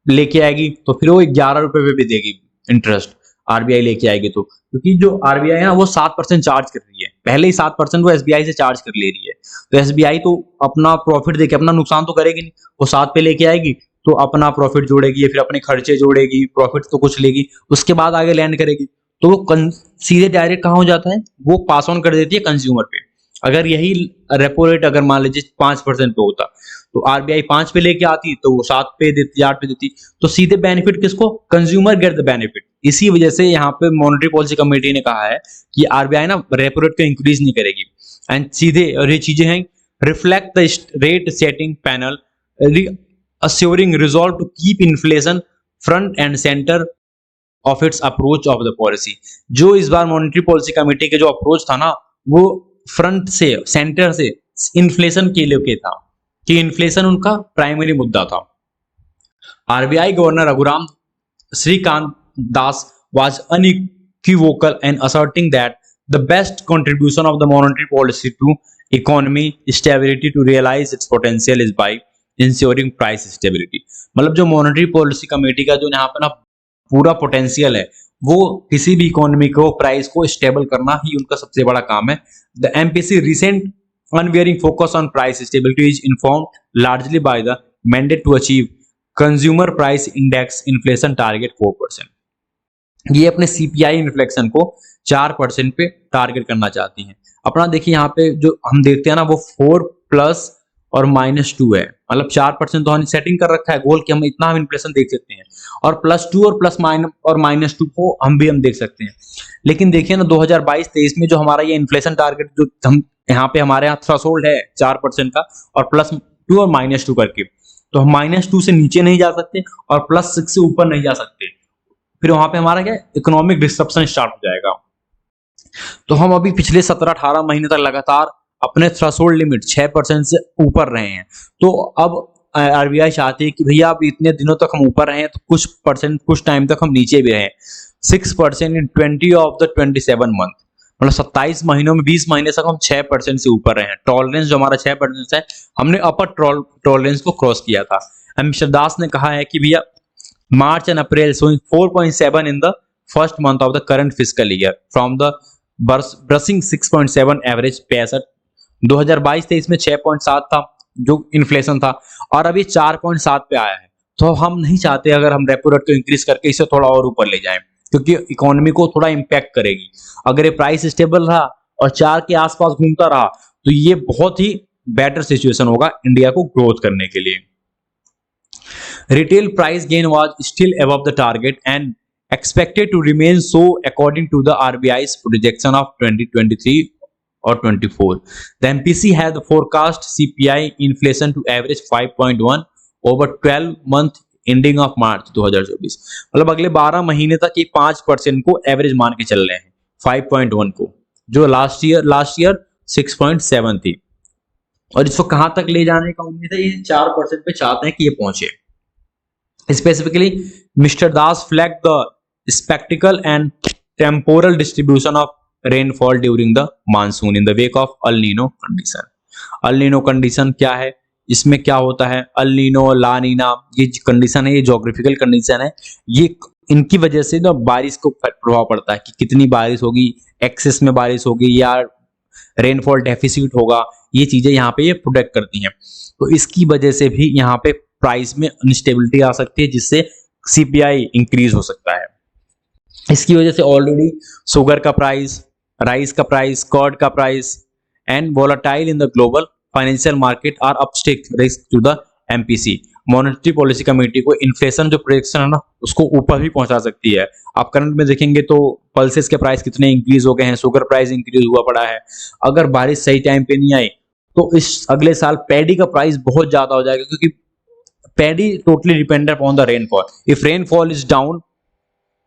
Speaker 1: लेके आएगी तो फिर वो 11 रुपए पे भी देगी इंटरेस्ट, आरबीआई लेके आएगी तो, क्योंकि जो आरबीआई है वो 7% चार्ज कर रही है, पहले ही 7% वो एसबीआई से चार्ज कर ले रही है। तो एसबीआई तो अपना प्रॉफिट देके अपना नुकसान तो करेगी नहीं, वो 7 पे लेके आएगी तो अपना प्रॉफिट जोड़ेगी, फिर अपने खर्चे जोड़ेगी, प्रॉफिट तो कुछ लेगी, उसके बाद आगे लैंड करेगी। तो वो सीधे डायरेक्ट कहाँ हो जाता है, वो पास ऑन कर देती है कंज्यूमर पे। अगर यही रेपो रेट अगर मान लीजिए 5% पे होता तो आरबीआई 5 पे लेके आती, तो वो 7 पे देती, 8 पे देती, तो सीधे बेनिफिट किसको, कंज्यूमर गेट द बेनिफिट। इसी वजह से यहाँ पे मॉनेटरी पॉलिसी कमेटी ने कहा है कि आरबीआई ना रेपो रेट को इंक्रीज नहीं करेगी, एंड सीधे, और ये चीजें हैं, reflect the rate setting panel assuring resolve to keep inflation front and center of its approach of the policy। जो इस बार मॉनेटरी पॉलिसी कमेटी के जो अप्रोच था ना वो फ्रंट से, सेंटर से इन्फ्लेशन के लिए था कि इन्फ्लेशन उनका प्राइमरी मुद्दा था। RBI governor Raghuram Shrikant Das was unequivocal in asserting that the best contribution of the monetary policy to economy stability to realize its potential is by ensuring price stability। मतलब जो मॉनेटरी पॉलिसी कमेटी का जो यहाँ पे ना पूरा पोटेंशियल है, वो किसी भी इकोनॉमी को प्राइस को स्टेबल करना ही उनका सबसे बड़ा काम है। The MPC recent unwearing focus on price stability is informed largely by the mandate to achieve consumer price index inflation target 4%। ये अपने सीपीआई इन्फ्लेक्शन को 4% पे टारगेट करना चाहती हैं। अपना देखिए यहाँ पे जो हम देखते हैं ना वो 4 प्लस और -2 है, मतलब 4% तो हमने सेटिंग कर रखा है गोल कि हम इतना हम इन्फ्लेशन देख सकते हैं, और +2 और -2 को हम देख सकते हैं। लेकिन देखिए ना 2022-23 में जो हमारा ये इन्फ्लेशन टारगेट जो हम यहाँ पे हमारे यहाँ थ्रेशोल्ड है 4% का, और +2 और -2 करके, तो हम -2 से नीचे नहीं जा सकते और +6 से ऊपर नहीं जा सकते। फिर वहां पे हमारा क्या इकोनॉमिक डिस्ट्रप्शन स्टार्ट हो जाएगा। तो हम अभी पिछले 17-18 महीने तक लगातार अपने थ्रेशोल्ड लिमिट 6% से ऊपर रहे हैं। तो अब आरबीआई चाहती है कि भैया अब इतने दिनों तक हम ऊपर रहे हैं तो कुछ टाइम तक हम नीचे भी रहे। 6% इन 20 ऑफ द 27 मंथ, मतलब 27 महीनों में 20 महीने तक हम 6% से ऊपर रहे हैं। टॉलरेंस जो हमारा 6% है, हमने अपर टॉलरेंस को क्रॉस किया था। मिस्टर दास ने कहा है कि भैया March and April showing 4.7 in the first month of the current fiscal year from the brushing 6.7 average pace at 2022-23 में 6.7 था जो इन्फ्लेशन था, और अभी 4.7 पे आया है। तो हम नहीं चाहते अगर हम रेपो रेट को इंक्रीज करके इसे थोड़ा और ऊपर ले जाएं, क्योंकि इकोनॉमी को थोड़ा इम्पैक्ट करेगी। अगर ये प्राइस स्टेबल रहा और 4 के आसपास घूमता रहा तो ये बहुत ही बेटर सिचुएशन होगा इंडिया को ग्रोथ करने के लिए। Retail price gain was still above the target and expected to remain so according to the RBI's projection of 2023 or 24. The MPC has forecast CPI inflation to average 5.1 over 12-month ending of March 2024। मतलब अगले 12 महीने तक ये 5% को average मान के चल रहे हैं 5.1 को, जो लास्ट ईयर 6.7 थी, और इसको कहां तक ले जाने का उम्मीद है, ये 4% पे चाहते हैं कि ये पहुंचे। Specifically, Mr. Das flagged the spectacle and temporal distribution of rainfall during the monsoon in the wake of El Nino condition। El Nino condition क्या है, इसमें क्या होता है, El Nino, La Nina, ये कंडीशन है, ये जोग्राफिकल कंडीशन है। ये इनकी वजह से ना बारिश को प्रभाव पड़ता है कि कितनी बारिश होगी, एक्सेस में बारिश होगी या रेनफॉल डेफिसिट होगा, ये चीजें यहाँ पे ये प्रोटेक्ट करती हैं। तो इसकी वजह से भी यहाँ पे प्राइस में अनस्टेबिलिटी आ सकती है, जिससे सीपीआई इंक्रीज हो सकता है। इसकी वजह से ऑलरेडी शुगर का प्राइस, राइस का प्राइस, कर्ड का price and volatile in the global financial market are upstake risk to the MPC. Monetary policy committee को इन्फ्लेशन जो प्रोजेक्शन है ना उसको ऊपर भी पहुंचा सकती है। आप करंट में देखेंगे तो पल्सेस के प्राइस कितने इंक्रीज हो गए हैं, शुगर प्राइस इंक्रीज हुआ पड़ा है। अगर बारिश सही टाइम पे नहीं आई तो इस अगले साल पैडी का प्राइस बहुत ज्यादा हो जाएगा, क्योंकि paddy totally dependent upon the rainfall. If rainfall is down,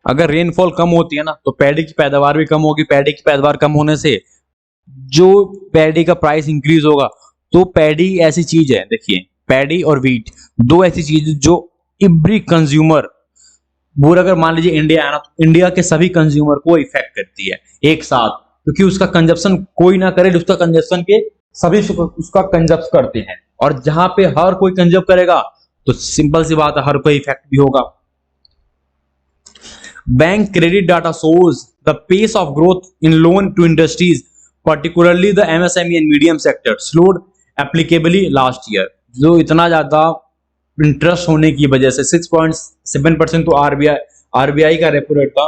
Speaker 1: अगर रेनफॉल कम होती है ना तो पैडी की पैदावार भी कम होगी। पैडी की पैदावार कम होने से जो पैडी का प्राइस इंक्रीज होगा, तो पैडी ऐसी चीज है, देखिए पैडी और व्हीट दो ऐसी चीज जो एवरी कंज्यूमर, पूरा अगर मान लीजिए इंडिया है ना, तो इंडिया के सभी कंज्यूमर को इफेक्ट करती है एक साथ, क्योंकि उसका कंजप्शन कोई ना करे, उसका कंजप्शन के सभी उसका कंजप्ट करते हैं, और जहां पे हर कोई कंजप्ट करेगा तो सिंपल सी बात है हर कोई इफेक्ट भी होगा। Bank credit data shows the pace of growth in loan to industries, particularly the MSME and medium sector, slowed applicably last year। जो इतना ज्यादा इंटरेस्ट होने की वजह से 6.7% तो आरबीआई का रेपो रेट था,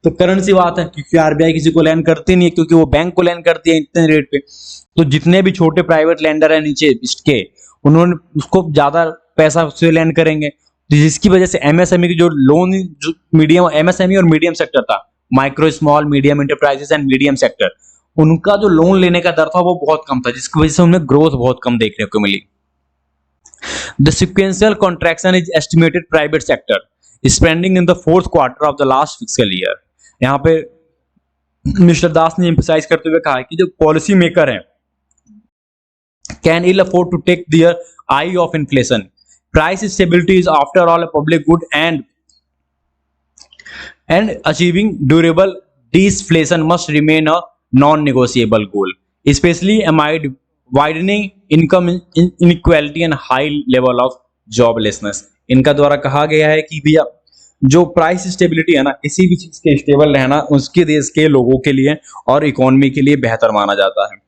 Speaker 1: तो करंट सी बात है, क्योंकि आरबीआई किसी को लैंड करती नहीं है, क्योंकि वो बैंक को लैंड करती है इतने रेट पे। तो जितने भी छोटे प्राइवेट लैंडर है नीचे इसके, उन्होंने उसको ज्यादा पैसा उससे लैंड करेंगे, जिसकी वजह से एमएसएमई की जो लोन, जो मीडियम एमएसएमई और मीडियम सेक्टर था, micro small medium enterprises and medium sector, उनका जो लोन लेने का दर था वो बहुत कम था, जिसकी वजह से उन्हें ग्रोथ बहुत कम देखने को मिली। The sequential contraction is estimated private sector spending in the fourth quarter of the last fiscal year। यहाँ पे मिस्टर दास ने एम्फसाइज करते हुए कहा कि जो पॉलिसी मेकर हैं can ill afford to take their eye off inflation. Price stability is, after all, a public good, and achieving durable deflation must remain a non-negotiable goal, especially amid widening income inequality and high level of joblessness. इनका द्वारा कहा गया है कि भैया जो price stability है ना, किसी भी चीज के स्टेबल रहना उसके देश के लोगों के लिए और इकोनॉमी के लिए बेहतर माना जाता है।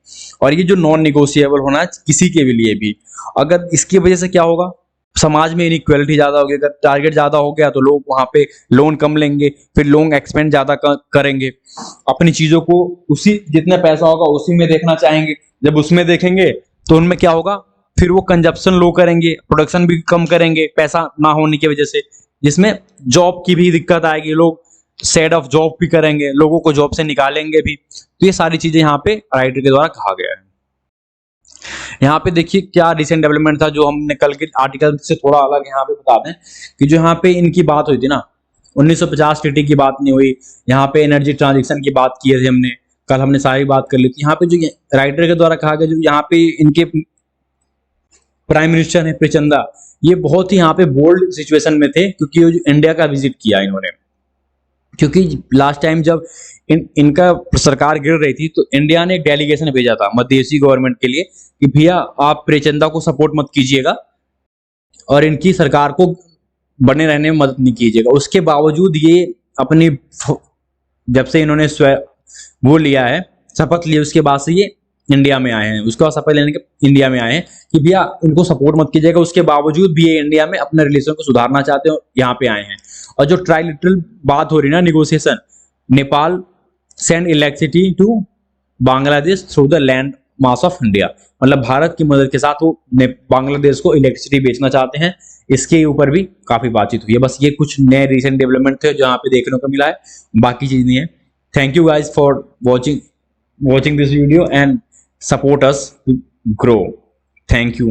Speaker 1: और ये जो नॉन निगोशिएबल होना है किसी के भी लिए भी, अगर इसकी वजह से क्या होगा, समाज में इनइक्वालिटी ज्यादा होगी। अगर टारगेट ज्यादा हो गया तो लोग वहां पे लोन कम लेंगे, फिर लोन एक्सपेंड ज्यादा करेंगे, अपनी चीजों को उसी जितना पैसा होगा उसी में देखना चाहेंगे। जब उसमें देखेंगे तो उनमें क्या होगा, फिर वो कंजप्शन लो करेंगे, प्रोडक्शन भी कम करेंगे पैसा ना होने की वजह से, जिसमें जॉब की भी दिक्कत आएगी, लोग सेड ऑफ जॉब भी करेंगे, लोगों को जॉब से निकालेंगे भी। तो ये सारी चीजें यहाँ पे राइटर के द्वारा कहा गया है। यहाँ पे देखिए क्या रिसेंट डेवलपमेंट था जो हमने कल के आर्टिकल से थोड़ा अलग यहाँ पे बता दें कि जो यहाँ पे इनकी बात हुई थी ना, 1950 ट्रीटी की बात नहीं हुई, यहाँ पे एनर्जी ट्रांजिशन की बात की थी हमने, कल हमने सारी बात कर ली थी। यहाँ पे जो राइटर के द्वारा कहा गया, जो यहाँ पे इनके प्राइम मिनिस्टर है प्रचंदा, ये बहुत ही यहाँ पे बोल्ड सिचुएशन में थे, क्योंकि जो इंडिया का विजिट किया इन्होंने, क्योंकि लास्ट टाइम जब इनका सरकार गिर रही थी तो इंडिया ने एक डेलीगेशन भेजा था मध्यदेशी गवर्नमेंट के लिए कि भैया आप प्रेचंदा को सपोर्ट मत कीजिएगा और इनकी सरकार को बने रहने में मदद नहीं कीजिएगा। उसके बावजूद ये अपनी जब से इन्होंने वो लिया है, शपथ लिया, उसके बाद से ये इंडिया में आए हैं, उसके बाद शपथ लेने के इंडिया में आए हैं कि भैया इनको सपोर्ट मत कीजिएगा। उसके बावजूद भी ये इंडिया में अपने रिलेशन को सुधारना चाहते हो, यहाँ पे आए हैं। और जो ट्राइलेटरल बात हो रही ना, negotiation, Nepal send electricity to Bangladesh through the land mass of India, मतलब भारत की मदद के साथ वो बांग्लादेश को इलेक्ट्रिसिटी बेचना चाहते हैं। इसके ऊपर भी काफी बातचीत हुई है। बस ये कुछ नए रिसेंट डेवलपमेंट थे जो यहाँ पे देखने को मिला है, बाकी चीज नहीं है। Thank you guys for watching this video and support us to grow. Thank you.